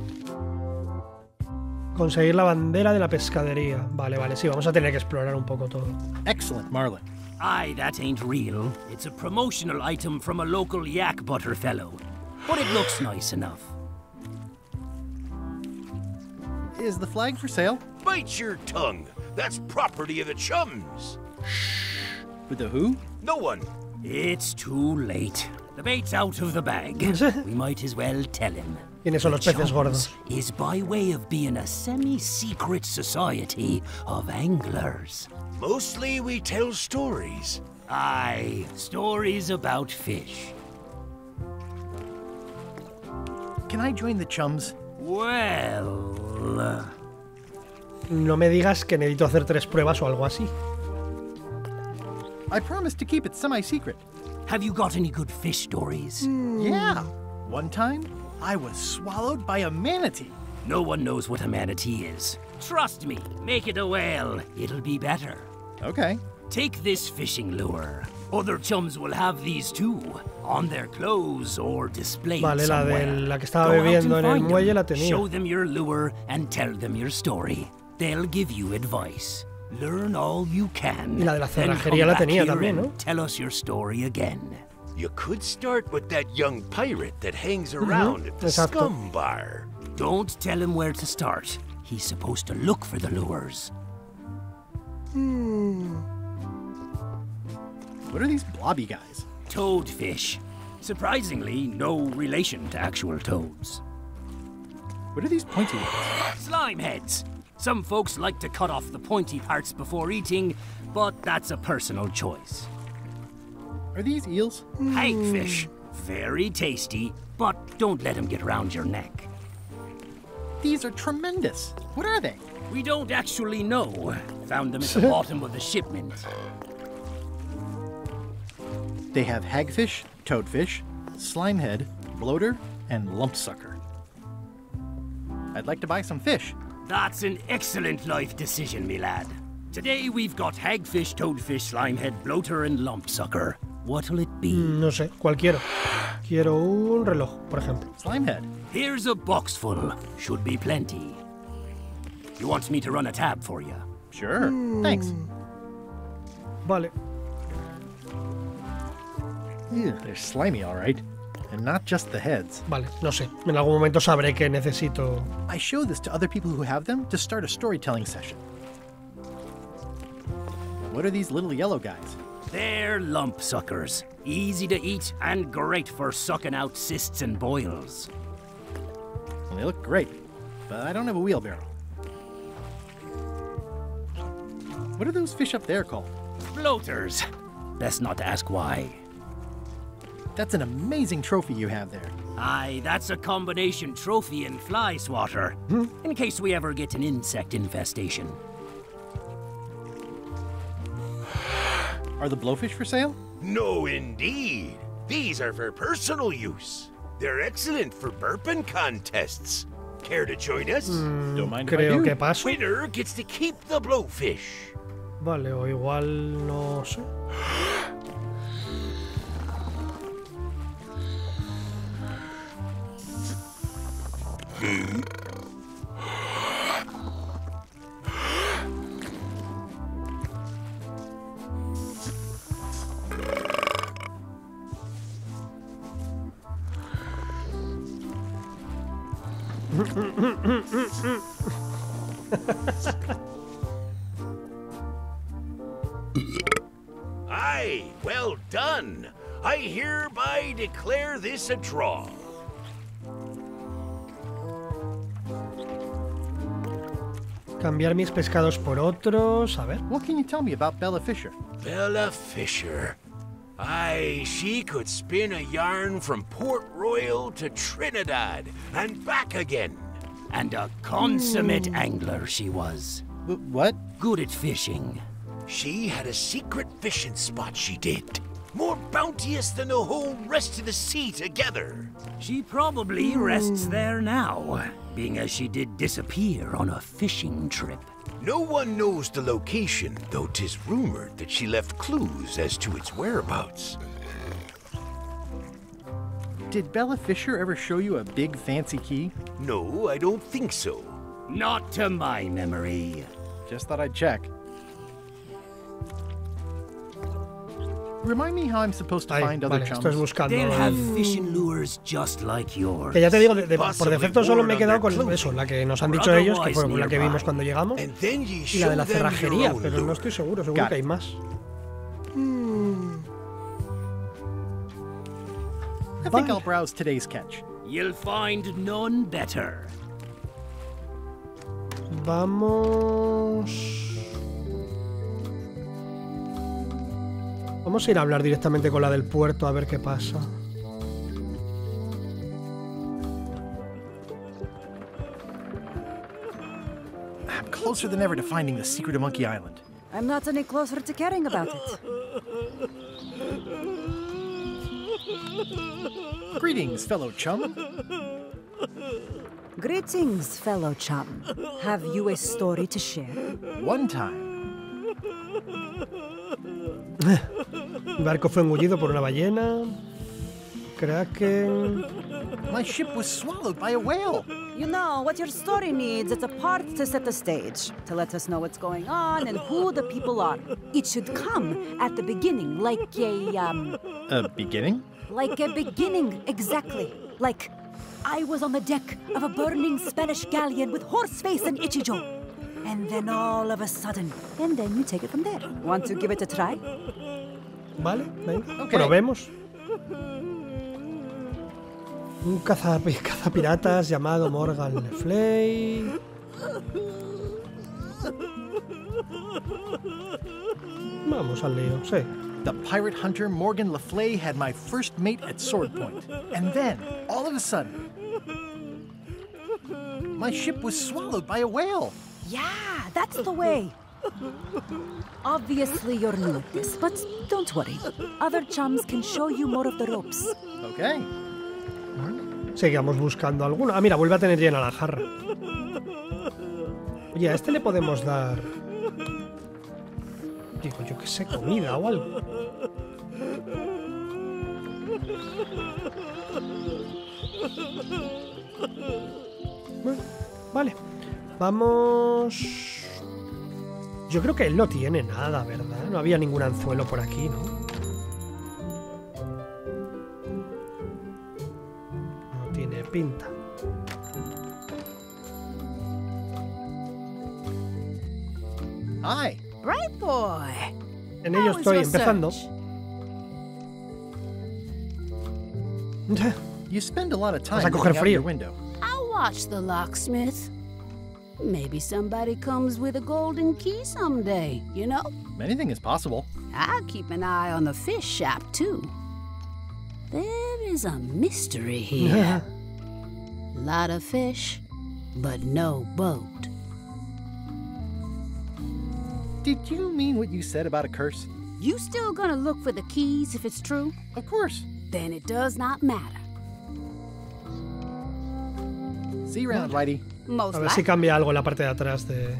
conseguir la bandera de la pescadería. Vale, vale, sí, vamos a tener que explorar un poco todo. Excellent, Marlin. Aye, that ain't real. It's a promotional item from a local yak butter fellow. But it looks nice enough. Is the flag for sale? Bite your tongue. That's property of the chums. With the who? No one. It's too late. The bait's out of the bag. We might as well tell him. ¿Quiénes son los peces gordos? Is by way of being a semi-secret society of anglers. Mostly we tell stories. Aye, stories about fish. Can I join the chums? Well... No me digas que necesito hacer 3 pruebas o algo así. I promised to keep it semi-secret. Have you got any good fish stories? Yeah. One time, I was swallowed by a manatee. No one knows what a manatee is. Trust me, make it a whale. It'll be better. Okay. Take this fishing lure. Other chums will have these too, on their clothes or displayed Vale, la somewhere. de la que estaba Go out bebiendo and en el find muelle them. la tenía. Show them your lure and tell them your story. They'll give you advice. Learn all you can. Y la de la then cerrajería come la back tenía here también, and ¿no? Tell us your story again. You could start with that young pirate that hangs around at the Exacto. Scum Bar. Don't tell him where to start. He's supposed to look for the lures. What are these blobby guys? Toadfish. Surprisingly, no relation to actual toads. What are these pointy ones? Slime heads. Some folks like to cut off the pointy parts before eating, but that's a personal choice. Are these eels? Hagfish. Very tasty, but Don't let him get round your neck. These are tremendous. What are they? We don't actually know. Found them at the bottom of the shipment. They have hagfish, toadfish, slimehead, bloater, and lumpsucker. I'd like to buy some fish. That's an excellent life decision, me lad. Today we've got hagfish, toadfish, slimehead, bloater, and lumpsucker. What'll it be? No sé, ¿cuál quiero? Quiero un reloj, por ejemplo. Slimehead. Here's a box full. Should be plenty. You want me to run a tab for you? Sure. Thanks. Vale. Ew, they're slimy, all right. And not just the heads. Vale, no sé. En algún momento sabré que necesito... I show this to other people who have them to start a storytelling session. What are these little yellow guys? They're lump suckers. Easy to eat and great for sucking out cysts and boils. Well, they look great, but I don't have a wheelbarrow. What are those fish up there called? Bloaters. Best not to ask why. That's an amazing trophy you have there. Aye, that's a combination trophy and fly swatter. In case we ever get an insect infestation. Are the blowfish for sale? No, indeed. These are for personal use. They're excellent for burping contests. Care to join us? Don't mind Creo que paso. Winner gets to keep the blowfish. Vale, o igual no sé. Aye, well done. I hereby declare this a draw. Cambiar mis pescados por otros. A ver. What can you tell me about Bella Fisher? Bella Fisher. Aye, she could spin a yarn from Port Royal to Trinidad and back again. And a consummate angler she was. What? Good at fishing. She had a secret fishing spot, she did. More bounteous than the whole rest of the sea together. She probably rests there now, being as she did disappear on a fishing trip. No one knows the location, though 'tis rumored that she left clues as to its whereabouts. Did Bella Fisher ever show you a big fancy key? No, I don't think so. Not to my memory. Just thought I'd check. Remind me how I'm supposed to find other chums. Estoy buscando. They'll have fishing lures just like yours. Que ya te digo, por defecto solo me he quedado con eso, la que nos han dicho ellos, que fue la que vimos cuando llegamos, y la de la cerrajería, pero no estoy seguro, seguro que hay más. I think I'll browse today's catch. You'll find none better. Vamos a ir a hablar directamente con la del puerto a ver qué pasa. I'm closer than ever to finding the secret of Monkey Island. I'm not any closer to caring about it. Greetings, fellow chum. Greetings, fellow chum. Have you a story to share? One time. El barco fue engullido por una ballena. Kraken. My ship was swallowed by a whale. You know, what your story needs is a part to set the stage, to let us know what's going on and who the people are. It should come at the beginning, like A beginning? Like a beginning, exactly. Like, I was on the deck of a burning Spanish galleon with Horseface and Ichijo. And then all of a sudden, and then you take it from there. Want to give it a try? Vale, venga, probemos. Un cazapiratas llamado Morgan Le Flay. Vamos al lío, sí. The pirate hunter Morgan Le Fay had my first mate at sword point. And then, all of a sudden, my ship was swallowed by a whale. Yeah, that's the way. Obviously you're new at this, but don't worry. Other chums can show you more of the ropes. Okay. Sigamos buscando alguno. Ah, mira, vuelve a tener llena la jarra. Oye, a este le podemos dar... Digo, yo qué sé, comida o algo. Bueno, vale. Vamos... Yo creo que él no tiene nada, ¿verdad? No había ningún anzuelo por aquí, ¿no? No tiene pinta. Hi. Bright boy. En ello estoy empezando. You spend a lot of time Vas a coger looking out your frío. window. I'll watch the locksmith. Maybe somebody comes with a golden key someday, you know? Anything is possible. I'll keep an eye on the fish shop, too. There is a mystery here. Lot of fish, but no boat. Did you mean what you said about a curse? You still gonna look for the keys if it's true? Of course. Then it does not matter. See you around, Whitey. Most A ver si cambia algo en la parte de atrás de...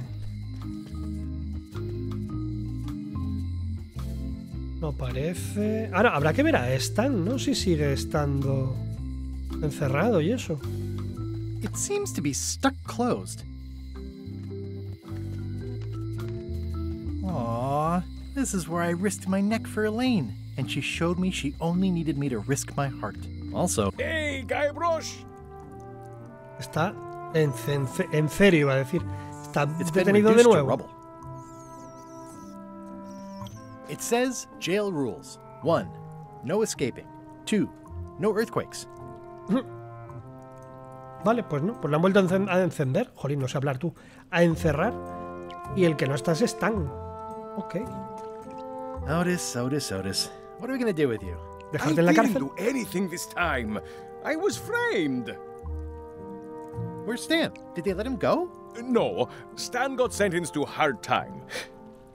No parece... Ahora, habrá que ver a Stan, ¿no? Si sigue estando encerrado y eso. It seems to be stuck closed. Aww, this is where I risked my neck for Elaine, and she showed me she only needed me to risk my heart. Also... Hey, Guybrush! Está en serio, iba a decir. Está It's been detenido de reduced to nuevo. rubble. It says jail rules. 1. No escaping. 2. No earthquakes. Vale, pues no. Pues la han vuelto a encender. Jolín, no sé hablar tú. A encerrar. Y el que no está es Stan. Ok. Otis. What are we gonna do with you? ¿Dejarte en la cárcel? I didn't do anything this time. I was framed. Where's Stan? Did they let him go? No, Stan got sentenced to hard time.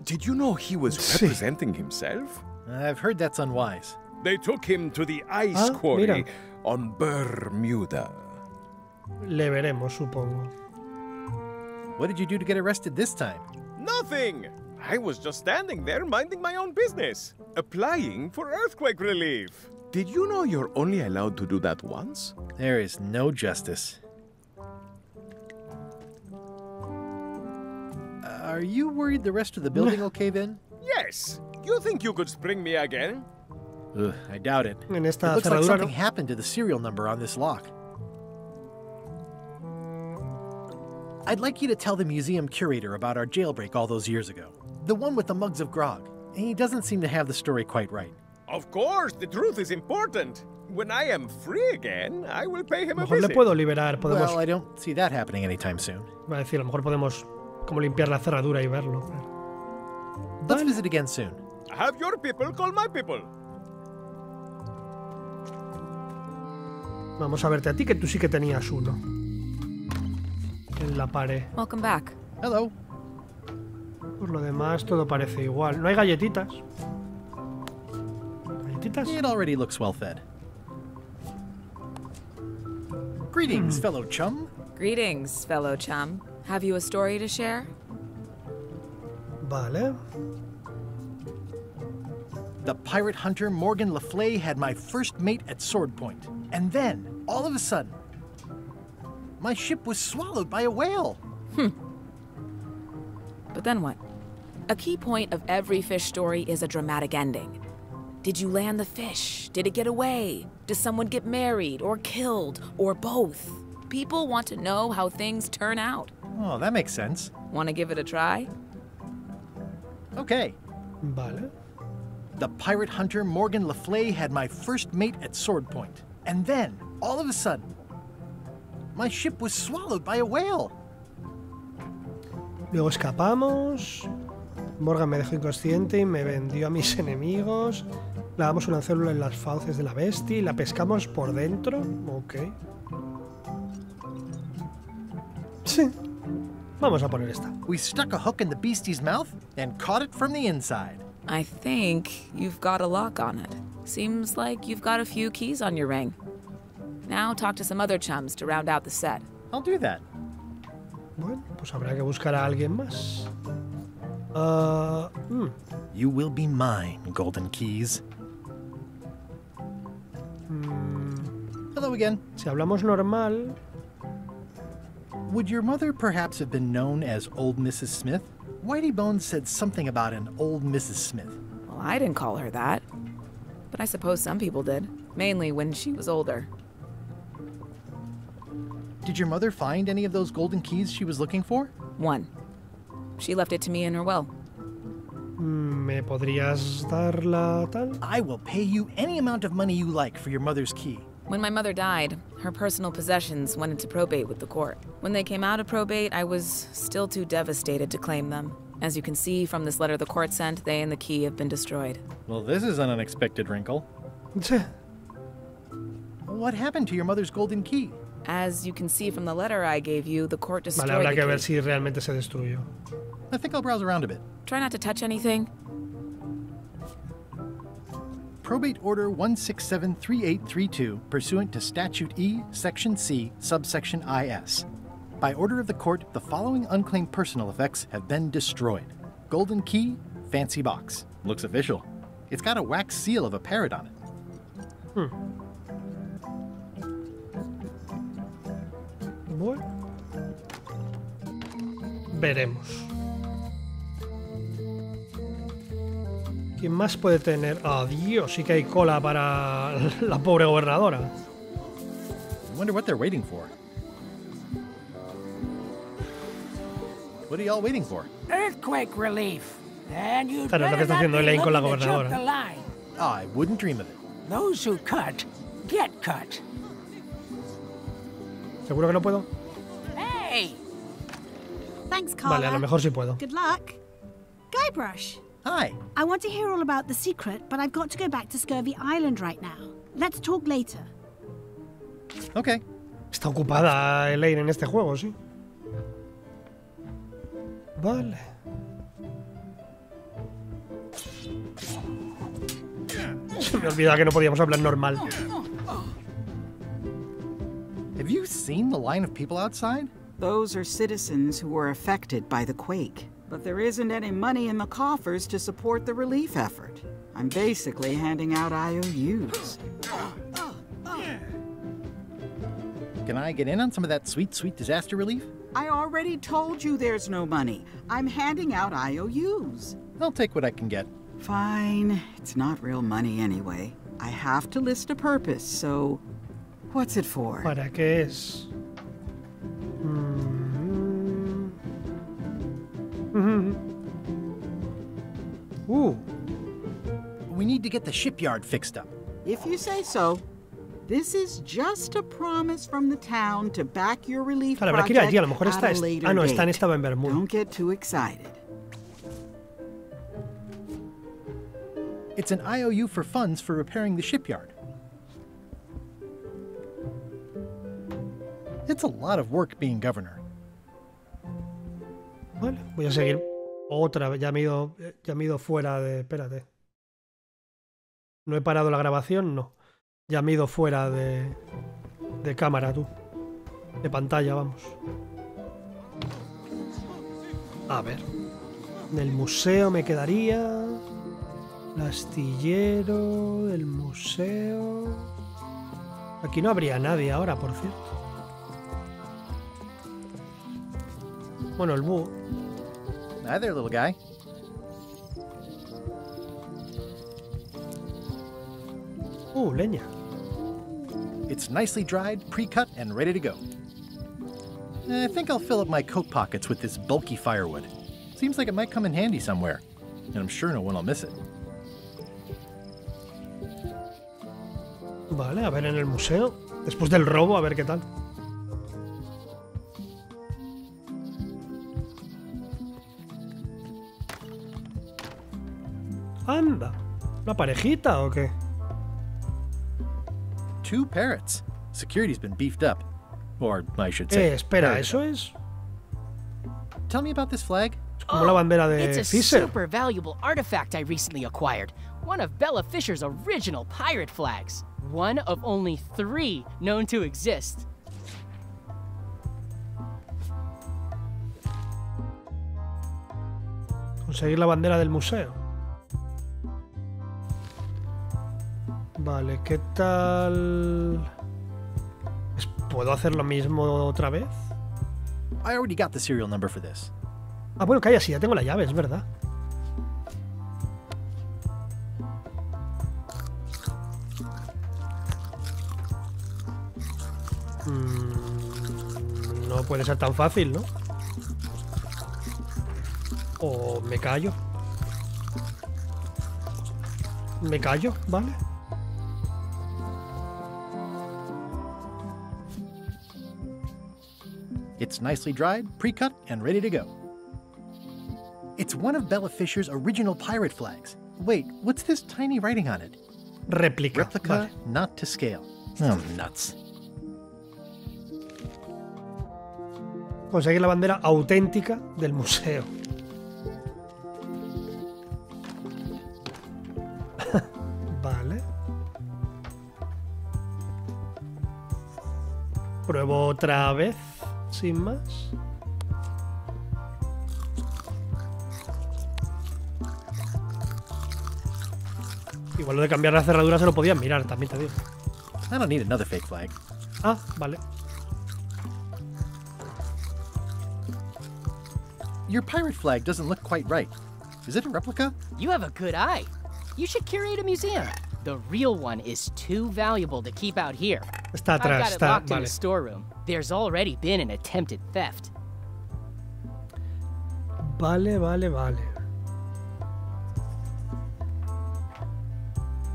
Did you know he was representing himself? I've heard that's unwise. They took him to the ice quarry mira. on Bermuda. Le veremos, supongo. What did you do to get arrested this time? Nothing! I was just standing there minding my own business, applying for earthquake relief. Did you know you're only allowed to do that once? There is no justice. Are you worried the rest of the building will cave in? Yes. You think you could spring me again? Ugh, I doubt it. En It esta looks like cerradura something no. happened to the serial number on this lock. I'd like you to tell the museum curator about our jailbreak all those years ago. The one with the mugs of grog. He doesn't seem to have the story quite right. Of course, the truth is important. When I am free again, I will pay him a Mejor le visit. puedo liberar. Podemos... Well, I don't see that happening anytime soon. Iba a decir, a lo mejor podemos como limpiar la cerradura y verlo. Let's visit again soon. Have your people call my people. Vamos a verte a ti, que tú sí que tenías uno. En la pared. Welcome back. Hello. Por lo demás, todo parece igual. No hay galletitas. ¿Galletitas? It already looks well fed. Greetings, fellow chum. Greetings, fellow chum. Have you a story to share? Vale. The pirate hunter Morgan Le Fay had my first mate at sword point. And then, all of a sudden, my ship was swallowed by a whale. But then what? A key point of every fish story is a dramatic ending. Did you land the fish? Did it get away? Does someone get married or killed or both? People want to know how things turn out. Oh, that makes sense. Want to give it a try? Okay. Vale. The pirate hunter Morgan Le Fay had my first mate at sword point. And then, all of a sudden, my ship was swallowed by a whale. Luego escapamos. Morgan me dejó inconsciente y me vendió a mis enemigos. Clavamos una célula en las fauces de la bestia y la pescamos por dentro. Ok. Sí. Vamos a poner esta. We stuck a hook in the beastie's mouth and caught it from the inside. I think you've got a lock on it. Seems like you've got a few keys on your ring. Now talk to some other chums to round out the set. I'll do that. Bueno, pues habrá que buscar a alguien más. You will be mine, Golden Keys. Hello again. Si hablamos normal... Would your mother perhaps have been known as Old Mrs. Smith? Whitey Bones said something about an Old Mrs. Smith. Well, I didn't call her that. But I suppose some people did. Mainly when she was older. Did your mother find any of those golden keys she was looking for? One. She left it to me in her will. ¿Me podrías dar la tal? I will pay you any amount of money you like for your mother's key. When my mother died, her personal possessions went into probate with the court. When they came out of probate, I was still too devastated to claim them. As you can see from this letter the court sent, they and the key have been destroyed. Well, this is an unexpected wrinkle. What happened to your mother's golden key? As you can see from the letter I gave you, the court destroyed Vale, habrá que the ver key. si realmente se destruyó. I think I'll browse around a bit. Try not to touch anything. Probate Order 1673832, pursuant to Statute E, Section C, subsection IS. By order of the court, the following unclaimed personal effects have been destroyed. Golden key, fancy box. Looks official. It's got a wax seal of a parrot on it. Bueno. Veremos. ¿Quién más puede tener? ¡Oh, Dios! Sí que hay cola para la pobre gobernadora. I wonder what they're waiting for. What are y'all waiting for? Earthquake relief. And you'd Claro, es lo que está haciendo Elaine con la gobernadora. I wouldn't dream of it. Those who cut, get cut. ¿Seguro que no puedo? Hey! Thanks, Carla. Vale, a lo mejor sí puedo. Good luck. Guybrush. Hi. I want to hear all about the secret, but I've got to go back to Scurvy Island right now. Let's talk later. Okay. Está ocupada Elaine en este juego, sí. Vale. Se me olvida que no podíamos hablar normal. Have you seen the line of people outside? Those are citizens who were affected by the quake. But there isn't any money in the coffers to support the relief effort. I'm basically handing out IOUs. Can I get in on some of that sweet, sweet disaster relief? I already told you there's no money. I'm handing out IOUs. I'll take what I can get. Fine. It's not real money anyway. I have to list a purpose, so... What's it for? ¿Para qué es? We need to get the shipyard fixed up. If you say so. This is just a promise from the town to back your relief Claro, habrá que ir project allí. A lo mejor at esta a es... later Ah, no, date. esta estaba en Bermuda. Don't get too excited. It's an IOU for funds for repairing the shipyard. It's a lot of work being governor. Vale, voy a seguir otra vez. Ya me he ido fuera de... Espérate. ¿No he parado la grabación? No. Ya me he ido fuera de cámara, tú. De pantalla, vamos. A ver. En el museo me quedaría... El astillero del museo... Aquí no habría nadie ahora, por cierto. Bueno, el búho. Hi there, little guy. Leña. It's nicely dried, pre-cut, and ready to go. I think I'll fill up my coat pockets with this bulky firewood. Seems like it might come in handy somewhere, and I'm sure no one will miss it. Vale, a ver en el museo. Después del robo, a ver qué tal. Anda. ¿Una parejita o qué? 2 parrots. Security's been beefed up. Or I should say. Espera, ¿eso es? Tell me about this flag. Como la bandera de It's a Fisher. super valuable artifact I recently acquired. One of Bella Fisher's original pirate flags. One of only 3 known to exist. Conseguir la bandera del museo. Vale, ¿qué tal? ¿Puedo hacer lo mismo otra vez? I already got the serial number for this. Ah, bueno, calla, sí, ya tengo la llave, es verdad. No puede ser tan fácil, ¿no? O me callo. Me callo, ¿vale? It's nicely dried, pre-cut, and ready to go. It's one of Bella Fisher's original pirate flags. Wait, what's this tiny writing on it? Réplica. Replica, Vale. not to scale. Oh, nuts. Conseguir la bandera auténtica del museo. Vale. Pruebo otra vez, sin más. Igual lo de cambiar la cerradura se lo podían mirar, también te digo. I don't need another fake flag. Ah, vale. Your pirate flag doesn't look quite right. Is it a replica? You have a good eye. You should curate a museum. The real one is too valuable to keep out here. Está atrás, I've got it está, locked in vale. the storeroom. There's already been an attempted theft. Vale, vale, vale.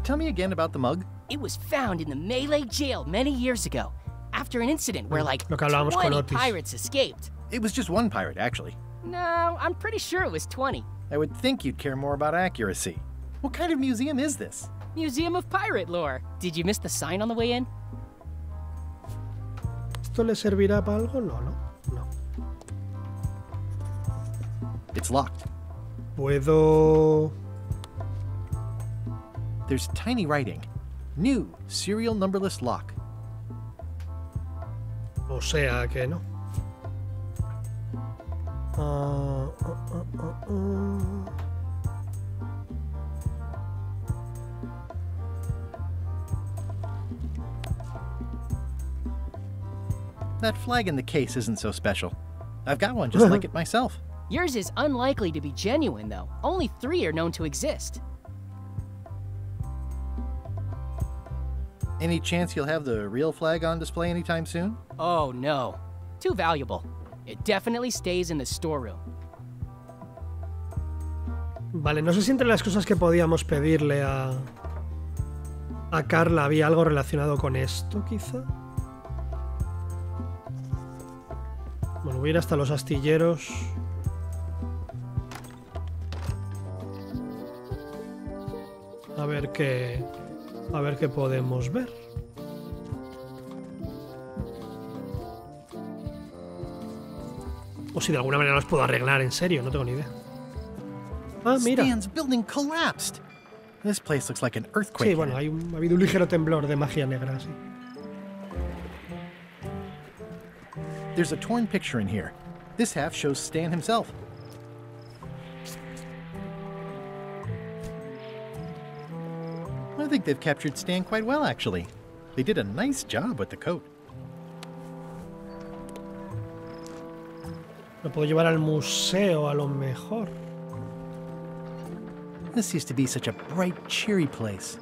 Tell me again about the mug. It was found in the Malay jail many years ago, after an incident where like Lo que hablábamos con 20 Otis. pirates escaped. It was just one pirate, actually. No, I'm pretty sure it was 20. I would think you'd care more about accuracy. What kind of museum is this? Museum of Pirate Lore. Did you miss the sign on the way in? ¿Esto le servirá para algo? No, no. No. It's locked. Puedo... There's tiny writing. New serial numberless lock. O sea que no. That flag in the case isn't so special. I've got one just like it myself. Yours is unlikely to be genuine, though. Only 3 are known to exist. Any chance you'll have the real flag on display anytime soon? Oh, no. Too valuable. It definitely stays in the storeroom. Vale, no sé si entre las cosas que podíamos pedirle a Carla había algo relacionado con esto, quizá. Bueno, voy a ir hasta los astilleros. A ver qué podemos ver. O si de alguna manera los puedo arreglar, en serio, no tengo ni idea. Ah, mira. Stan's building collapsed. This place looks like an earthquake. Sí, bueno, ha habido un ligero temblor de magia negra, sí. There's a torn picture in here. This half shows Stan himself. I think they've captured Stan quite well, actually. They did a nice job with the coat. Lo puedo llevar al museo, a lo mejor. This used to be such a bright, cheery place.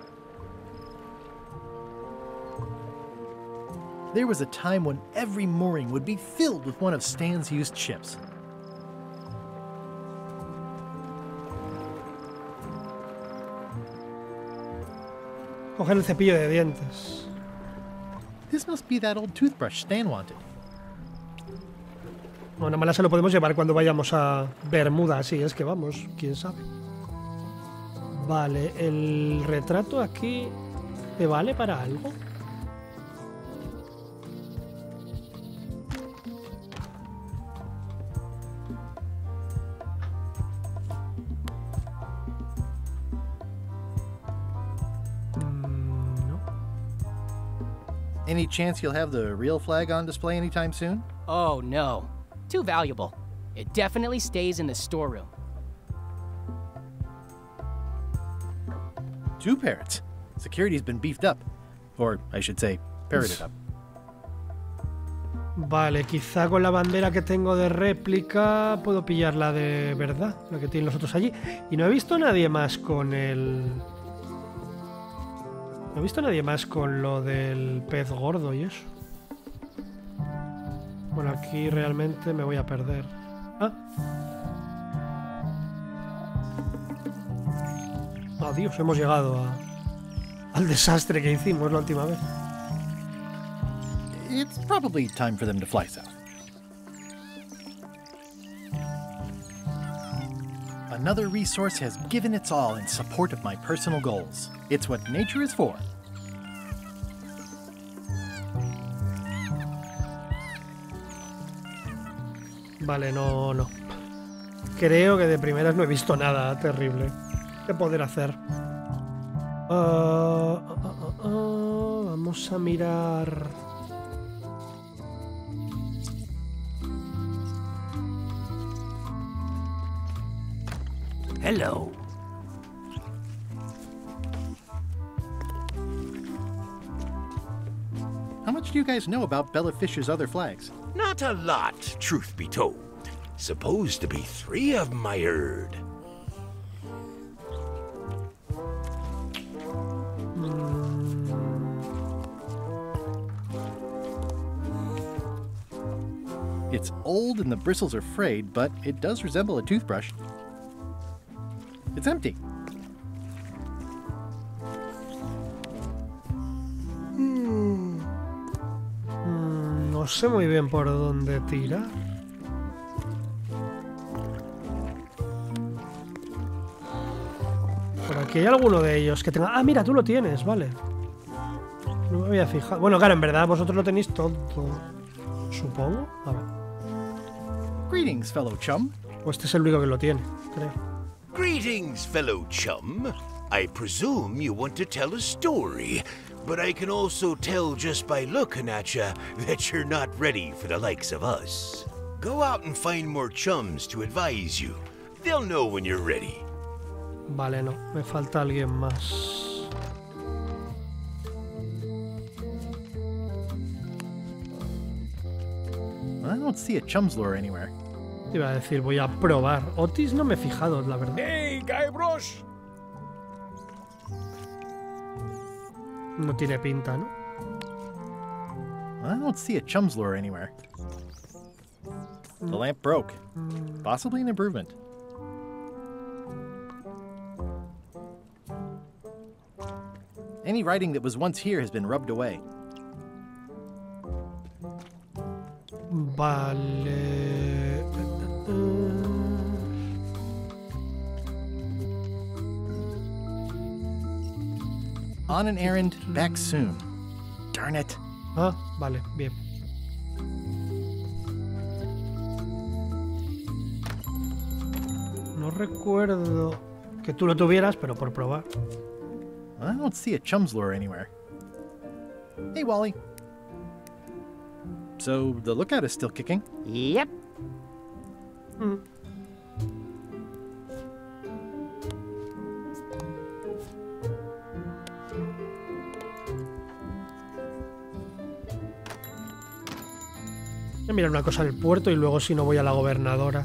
There was a time when every mooring would be filled with one of Stan's used ships. Coger el cepillo de dientes. This must be that old toothbrush Stan wanted. Bueno, mala se lo podemos llevar cuando vayamos a Bermuda, sí, es que vamos, quién sabe. Vale, el retrato aquí ¿te vale para algo? Any chance you'll have the real flag on display anytime soon? Oh, no. Too valuable. It definitely stays in the storeroom. 2 parrots. Security's been beefed up. Or, I should say, parroted up. Vale, quizá con la bandera que tengo de réplica puedo pillar la de verdad, la que tienen los otros allí. Y no he visto a nadie más con el... No he visto a nadie más con lo del pez gordo y eso. Bueno, aquí realmente me voy a perder. Ah. Adiós, hemos llegado al desastre que hicimos la última vez. It's probably time for them to fly south. Another resource has given its all in support of my personal goals. It's what nature is for. Vale, no. Creo que de primeras no he visto nada terrible que poder hacer. Vamos a mirar... Hello. How much do you guys know about Bella Fisher's other flags? Not a lot, truth be told. Supposed to be 3 of them, I heard. It's old and the bristles are frayed, but it does resemble a toothbrush. It's empty. No sé muy bien por dónde tirar. Por aquí hay alguno de ellos que tenga... Ah, mira, tú lo tienes, vale. No me había fijado. Bueno, claro, en verdad vosotros lo tenéis todo. Supongo. A ver. Greetings, fellow chum. O este es el único que lo tiene, creo. Greetings, fellow chum. I presume you want to tell a story, but I can also tell just by looking at you that you're not ready for the likes of us. Go out and find more chums to advise you. They'll know when you're ready. Vale, no. Me falta alguien más. I don't see a chum's lure anywhere. Iba a decir, voy a probar. Otis no me he fijado, la verdad. ¡Hey, Guybrush! No tiene pinta, ¿no? I don't see a chum's lure anywhere. The lamp broke. Possibly an improvement. Any writing that was once here has been rubbed away. Vale. On an errand, back soon. Darn it. Ah, vale, bien. No recuerdo que tú lo tuvieras, pero por probar. I don't see a chum's lure anywhere. Hey, Wally. So, the lookout is still kicking? Yep. Voy a mirar una cosa del puerto y luego si no voy a la gobernadora.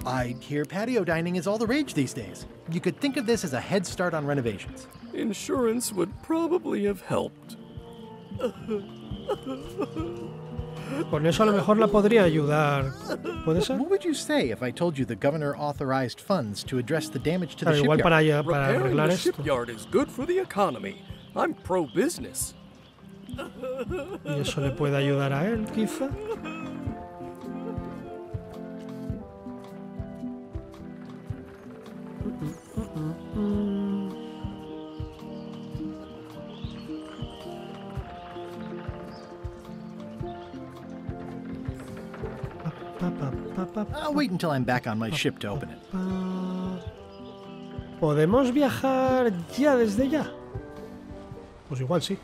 I hear patio dining is all the rage these days. You could think of this as a head start on renovations. Insurance would probably have helped. Con eso a lo mejor la podría ayudar. ¿Puede ser? What would you say if I told you the governor authorized funds to address the damage to the Claro, igual shipyard? para Repairing arreglar the esto. shipyard is good for the economy. I'm pro-business. Y eso le puede ayudar a él, quizá. I'll wait until I'm back on my ship to open it. ¿Podemos viajar ya desde ya? Pues igual sí.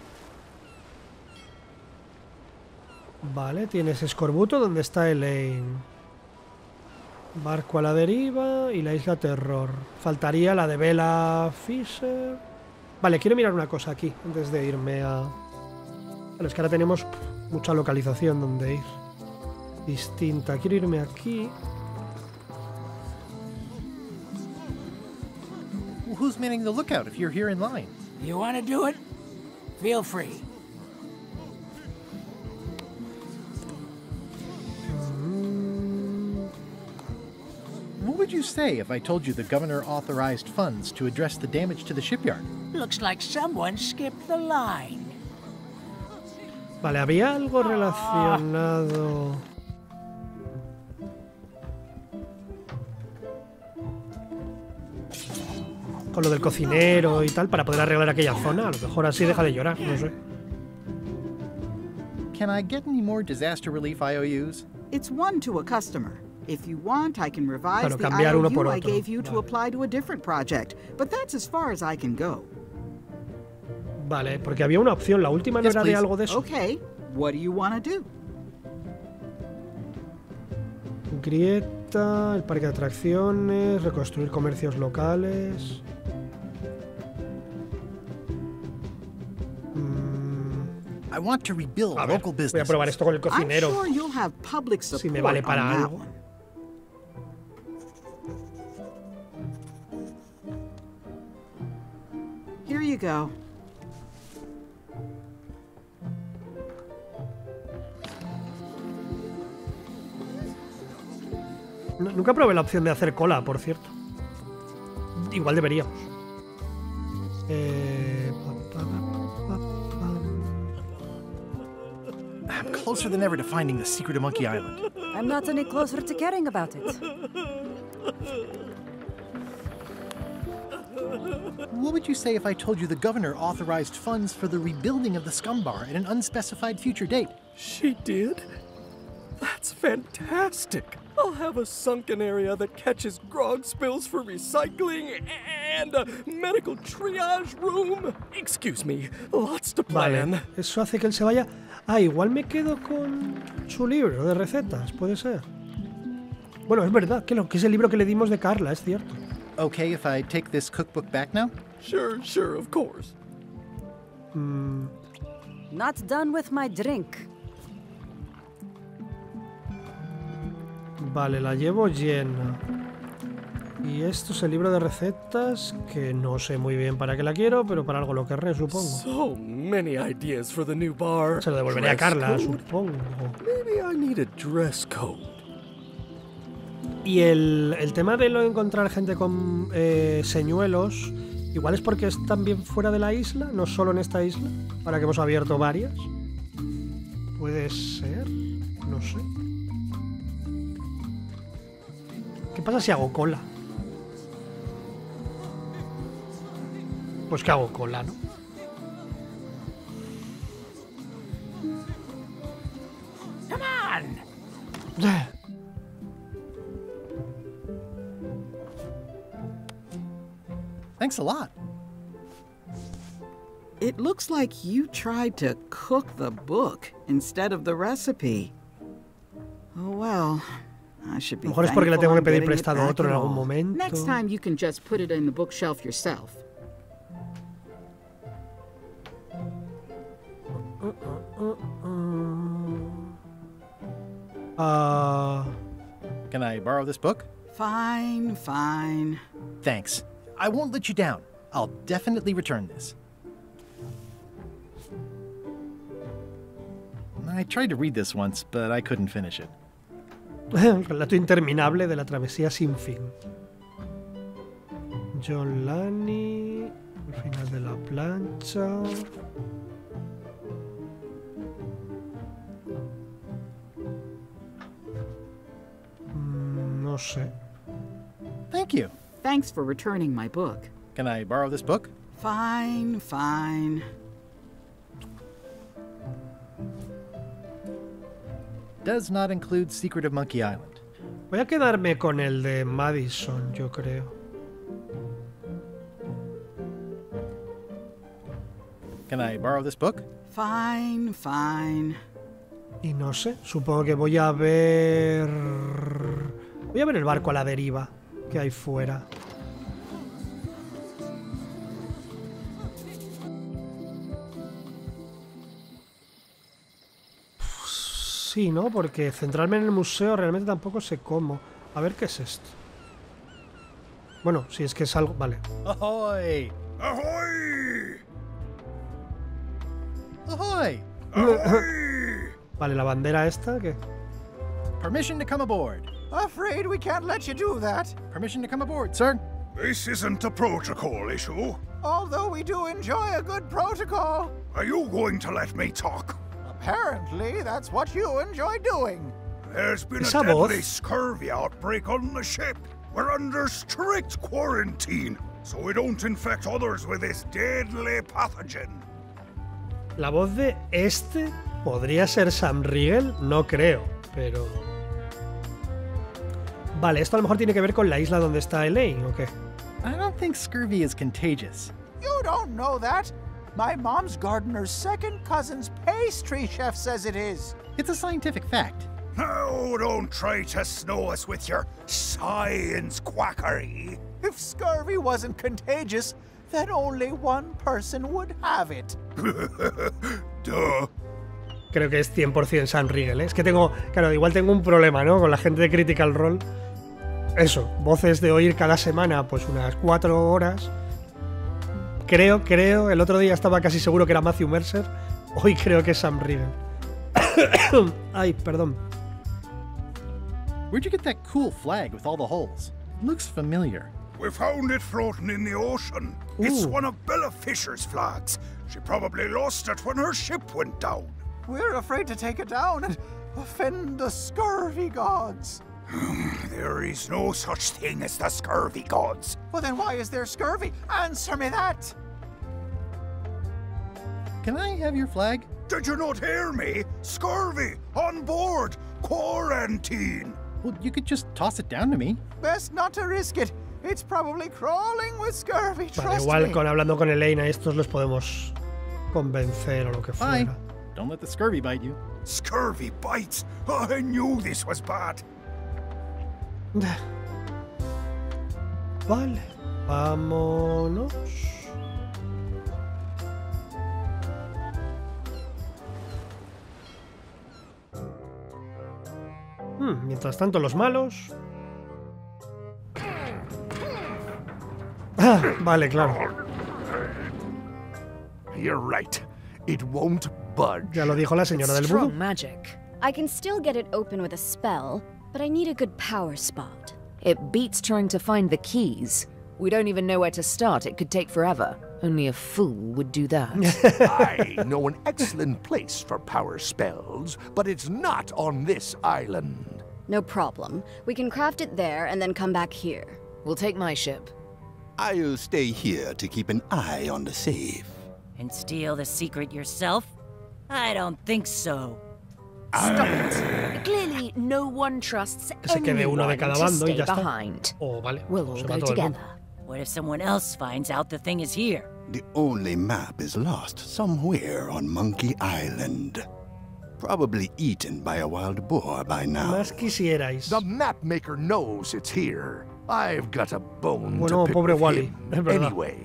Vale, tienes escorbuto donde está Elaine. Barco a la deriva y la isla Terror. Faltaría la de Bella Fisher. Vale, quiero mirar una cosa aquí antes de irme a... Vale, es que ahora tenemos mucha localización donde ir. Distinta. Quiero irme aquí. Who's manning the lookout if you're here in line? You want to do it? Feel free. What would you say if I told you the governor authorized funds to address the damage to the shipyard? Looks like someone skipped the line. Vale, había algo relacionado... con lo del cocinero y tal, para poder arreglar aquella zona. A lo mejor así deja de llorar, no sé. Can I get any more disaster relief IOUs? It's one to a customer. If you want, I can revise Claro, the cambiar uno por IOU I otro. gave you to apply to a different project, but that's as far as I can go. Vale, porque había una opción, la última no era de algo de eso. Okay, what do you want to do? Grieta, el parque de atracciones, reconstruir comercios locales. I want to rebuild local business. Voy a probar esto con el cocinero. I'm sure you'll have public Si support me vale on para that algo. one. Here you go. Nunca probé la opción de hacer cola, por cierto. Igual deberíamos. I'm closer than ever to finding the secret of Monkey Island. I'm not any closer to caring about it. What would you say if I told you the governor authorized funds for the rebuilding of the scum bar at an unspecified future date? She did? That's fantastic. I'll have a sunken area that catches grog spills for recycling and a medical triage room. Excuse me, lots to plan. Vale, eso hace que él se vaya. Ah, igual me quedo con su libro de recetas, puede ser. Bueno, es verdad, que es el libro que le dimos de Carla, es cierto. Okay if I take this cookbook back now? Sure, of course. Not done with my drink. Vale, la llevo llena. Y esto es el libro de recetas, que no sé muy bien para qué la quiero, pero para algo lo querré, supongo. So many ideas for the new bar. Se lo devolveré a Carla, Dress code? supongo. Maybe I need a dress code. Y el tema de lo de encontrar gente con señuelos, igual es porque es también fuera de la isla, no solo en esta isla, para que hemos abierto varias. Puede ser, no sé. ¿Qué pasa si hago cola? Pues que hago cola, ¿no? Come on! Thanks a lot. It looks like you tried to cook the book instead of the recipe. Oh well, I should be A lo mejor es porque le thankful tengo que I'm pedir getting it prestado back otro en at algún all. momento. Next time you can just put it in the bookshelf yourself. Can I borrow this book? Fine. Thanks. I won't let you down. I'll definitely return this. I tried to read this once, but I couldn't finish it. El relato interminable de la travesía sin fin. John Lanny, el final de la plancha. No sé. Thank you. Thanks for returning my book. Can I borrow this book? Fine. does not include Secret of Monkey Island. Voy a quedarme con el de Madison, yo creo. Can I borrow this book? Fine, fine. Y no sé, supongo que voy a ver... Voy a ver el barco a la deriva que hay fuera. Sí, ¿no? Porque centrarme en el museo realmente tampoco sé cómo. A ver qué es esto. Bueno, si es que es algo... Vale. Ahoy! Ahoy! Ahoy! Vale, la bandera esta, ¿qué? Permission to come aboard. Afraid we can't let you do that. Permission to come aboard, sir. This isn't a protocol issue. Although we do enjoy a good protocol. Are you going to let me talk? Apparently, that's what you enjoy doing. There's been a deadly scurvy outbreak on the ship. We're under strict quarantine, so we don't infect others with this deadly pathogen. La voz de este podría ser Sam Riegel, no creo, pero... Vale, esto a lo mejor tiene que ver con la isla donde está Elaine, ¿o qué? I don't think scurvy is contagious. You don't know that. My mom's gardener's second cousin's pastry chef says it is. It's a scientific fact. Oh, don't try to snow us with your science quackery. If scurvy wasn't contagious, then only one person would have it. Duh. Creo que es 100% Sam Riegel, ¿eh? Es que tengo... Claro, igual tengo un problema, ¿no? Con la gente de Critical Role. Eso, voces de oír cada semana, pues unas 4 horas. Creo, el otro día estaba casi seguro que era Matthew Mercer. Hoy creo que es Sam Riegel. Ay, perdón. Where'd you get that cool flag with all the holes? It looks familiar. We found it floating in the ocean. It's one of Bella Fisher's flags. She probably lost it when her ship went down. We're afraid to take it down and offend the scurvy gods. There is no such thing as the scurvy gods. Well, then why is there scurvy? Answer me that! Can I have your flag? Did you not hear me? Scurvy! On board! Quarantine! Well, you could just toss it down to me. Best not to risk it. It's probably crawling with scurvy, vale, trust igual me. Hablando con Elaine a estos los podemos convencer o lo que fuera. Bye. Don't let the scurvy bite you. Scurvy bites? I knew this was bad. Vale, vámonos. Mientras tanto, los malos. Ah, vale, claro. You're right. It won't budge. Ya lo dijo la señora del vudú. Magic. I can still get it open with a spell, but I need a good power spot. It beats trying to find the keys. We don't even know where to start. It could take forever. Only a fool would do that. I know an excellent place for power spells, but it's not on this island. No problem. We can craft it there and then come back here. We'll take my ship. I'll stay here to keep an eye on the safe. And steal the secret yourself? I don't think so. Stop it. Clearly, no one trusts anyone to stay behind. Oh, vale. We'll all go together. What if someone else finds out the thing is here? The only map is lost somewhere on Monkey Island. Probably eaten by a wild boar by now. Más quisierais. The map maker knows it's here. I've got a bone Bueno, to pick pobre with Wally. him. Anyway,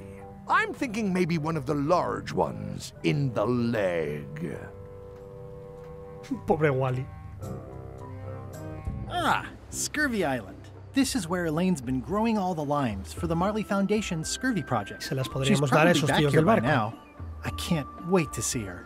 I'm thinking maybe one of the large ones in the leg. Pobre Wally. Ah, Scurvy Island. This is where Elaine's been growing all the limes for the Marley Foundation's Scurvy project. Se las She's podríamos dar a probably esos back tíos here del by barco. now. I can't wait to see her.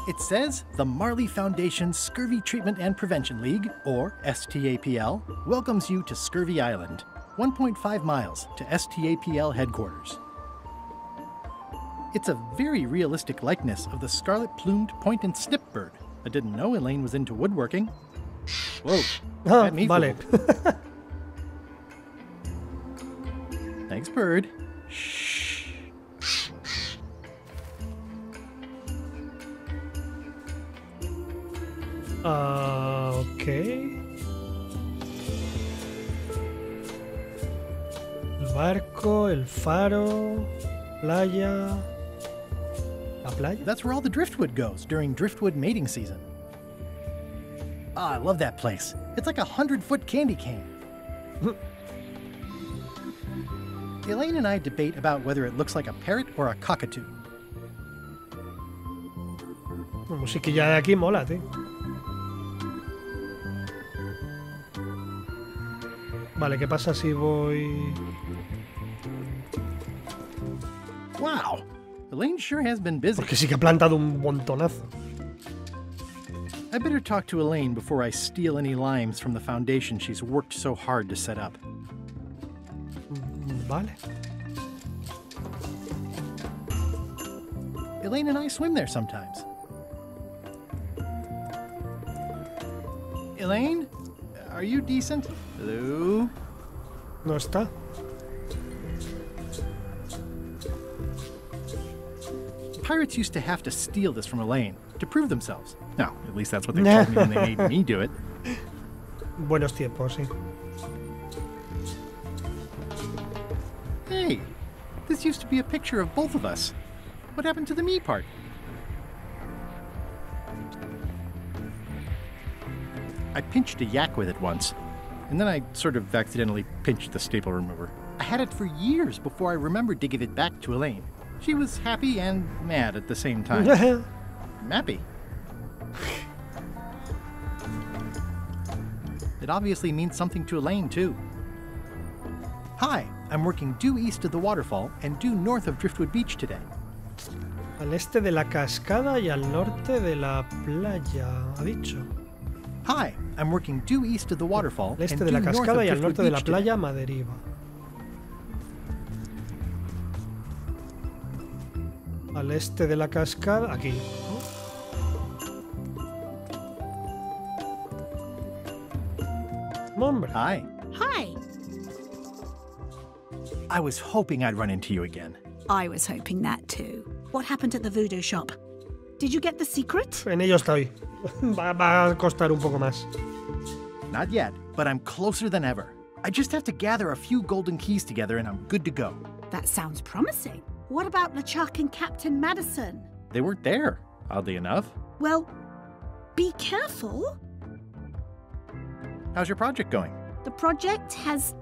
It says the Marley Foundation Scurvy Treatment and Prevention League, or STAPL, welcomes you to Scurvy Island, 1.5 miles to STAPL headquarters. It's a very realistic likeness of the scarlet-plumed point and snip bird. I didn't know Elaine was into woodworking. Whoa, Ah, had me vale. fooled. Thanks, bird. Shh. Ok. El barco, el faro, playa. ¿La playa? That's where all the driftwood goes during driftwood mating season. Ah, I love that place. It's like a 100-foot candy cane. Elaine and I debate about whether it looks like a parrot or a cockatoo. La musiquilla de aquí mola, tío. Vale, ¿qué pasa si voy...? Wow, Elaine sure has been busy. Porque sí que ha plantado un montonazo. I better talk to Elaine before I steal any limes from the foundation she's worked so hard to set up. Vale. Elaine and I swim there sometimes. Elaine? Are you decent? Hello? No está. Pirates used to have to steal this from Elaine to prove themselves. No, at least that's what they told me when they made me do it. Buenos tiempos, sí. Hey, this used to be a picture of both of us. What happened to the me part? I pinched a yak with it once, and then I sort of accidentally pinched the staple remover. I had it for years before I remembered to give it back to Elaine. She was happy and mad at the same time. Mappy. It obviously means something to Elaine, too. Hi, I'm working due east of the waterfall and due north of Driftwood Beach today. Al este de la cascada y al norte de la playa, ha dicho. Hi, I'm working due east of the waterfall Al este and de la due north cascada of y al Driftwood norte de la Beach today. playa, Maderiva. Al este de la cascada, aquí. Hombre. Hi. Hi. I was hoping I'd run into you again. I was hoping that too. What happened at the voodoo shop? Did you get the secret? En ello estoy. Va a costar un poco más. Not yet, but I'm closer than ever. I just have to gather a few golden keys together and I'm good to go. That sounds promising. What about LeChuck and Captain Madison? They weren't there, oddly enough. Well, be careful. How's your project going? The project has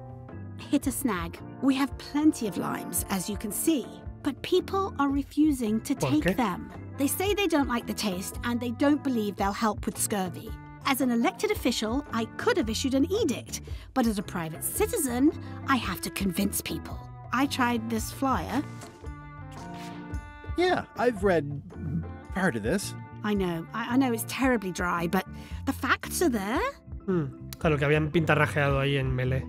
hit a snag. We have plenty of limes, as you can see, but people are refusing to take them. They say they don't like the taste and they don't believe they'll help with scurvy. As an elected official, I could have issued an edict, but as a private citizen, I have to convince people. I tried this flyer. Yeah, I've read part of this. I know it's terribly dry, but the facts are there. Claro, que habían pintarrajeado ahí en Melee.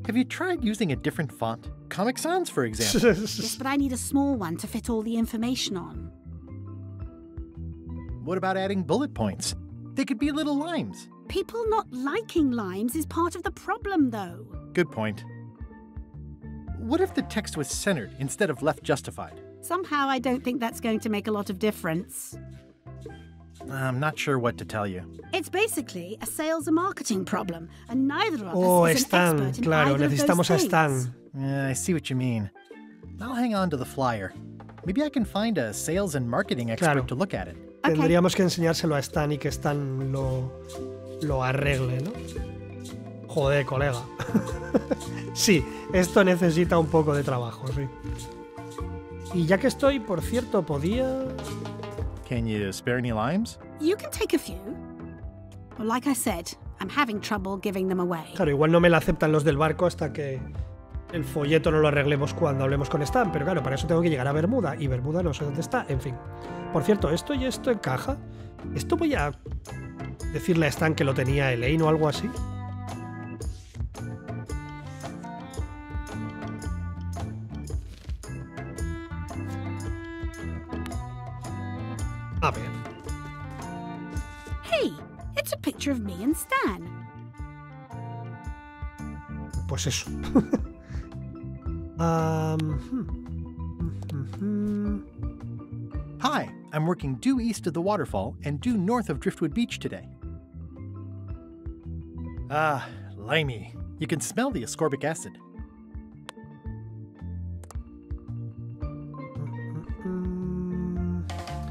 Have you tried using a different font? Comic Sans, for example. Yes, but I need a small one to fit all the information on. What about adding bullet points? They could be little limes. People not liking limes is part of the problem, though. Good point. What if the text was centered instead of left justified? Somehow I don't think that's going to make a lot of difference. I'm not sure what to tell you. It's basically a sales and marketing problem, and neither of us is Stan, an expert in claro, either necesitamos of a those Stan. things. Yeah, I see what you mean. I'll hang on to the flyer. Maybe I can find a sales and marketing expert to look at it. Tendríamos que enseñárselo a Stan y que Stan lo arregle, ¿no? Joder, colega. Sí, esto necesita un poco de trabajo, sí. Y ya que estoy, por cierto, podía... Can you spare any limes? You can take a few. Well, like I said, I'm having trouble giving them away. Claro, igual no me la aceptan los del barco hasta que el folleto no lo arreglemos cuando hablemos con Stan, pero claro, para eso tengo que llegar a Bermuda, y Bermuda no sé dónde está, en fin. Por cierto, esto y esto en caja. Esto voy a decirle a Stan que lo tenía Elaine o algo así. A ver. Hey, it's a picture of me and Stan. Pues eso. Hi, I'm working due east of the waterfall and due north of Driftwood Beach today. Ah, limey. You can smell the ascorbic acid.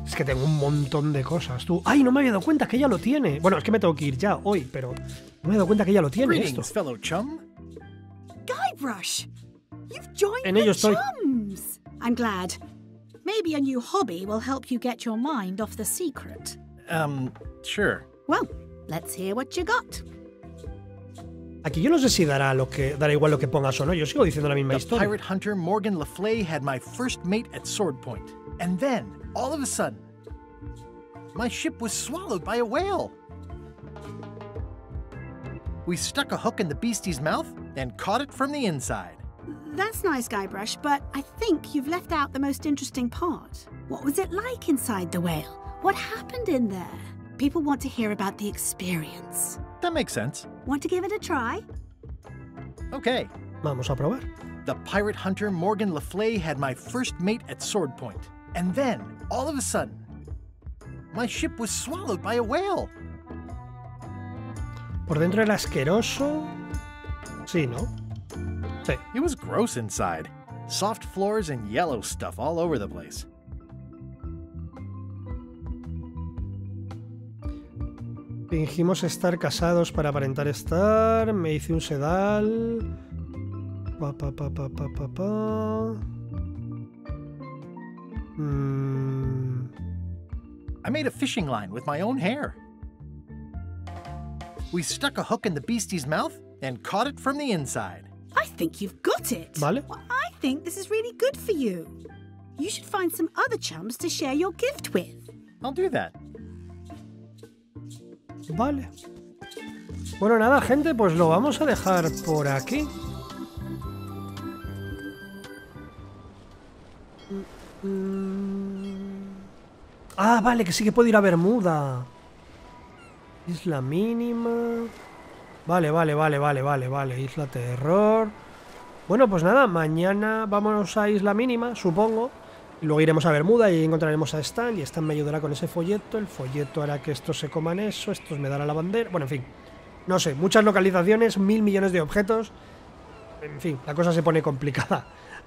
Es que tengo un montón de cosas, tú. ¡Ay, no me había dado cuenta que ella lo tiene! Bueno, es que me tengo que ir ya hoy, pero no me he dado cuenta que ella lo tiene. Greetings, esto. fellow chum. Guybrush, you've joined En the ello estoy. chums. I'm glad. Maybe a new hobby will help you get your mind off the secret. Sure. Well, let's hear what you got. Aquí yo no sé si dará igual lo que pongas o no. Yo sigo diciendo la misma The historia. pirate hunter Morgan Le Fay had my first mate at sword point. And then, all of a sudden, my ship was swallowed by a whale. We stuck a hook in the beastie's mouth and caught it from the inside. That's nice, Guybrush, but I think you've left out the most interesting part. What was it like inside the whale? What happened in there? People want to hear about the experience. That makes sense. Want to give it a try? Okay. Vamos a probar. The pirate hunter Morgan Le Fay had my first mate at sword point. And then, all of a sudden, my ship was swallowed by a whale. Por dentro era asqueroso. Sí, ¿no? Sí. It was gross inside. Soft floors and yellow stuff all over the place. Fingimos estar casados para aparentar estar. Me hice un sedal. I made a fishing line with my own hair. We stuck a hook in the beastie's mouth and caught it from the inside. I think you've got it. Vale. Well, I think this is really good for you. You should find some other chums to share your gift with. I'll do that. Vale. Bueno, nada, gente, pues lo vamos a dejar por aquí. Ah, vale, que sí que puedo ir a Bermuda. Isla mínima. Vale. Isla terror. Bueno, pues nada, mañana vamos a Isla mínima, supongo. Y luego iremos a Bermuda y encontraremos a Stan. Y Stan me ayudará con ese folleto. El folleto hará que estos se coman eso. Estos me darán la bandera. Bueno, en fin. No sé, muchas localizaciones, 1000 millones de objetos. En fin, la cosa se pone complicada.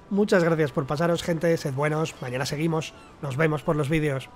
Muchas gracias por pasaros, gente. Sed buenos. Mañana seguimos. Nos vemos por los vídeos.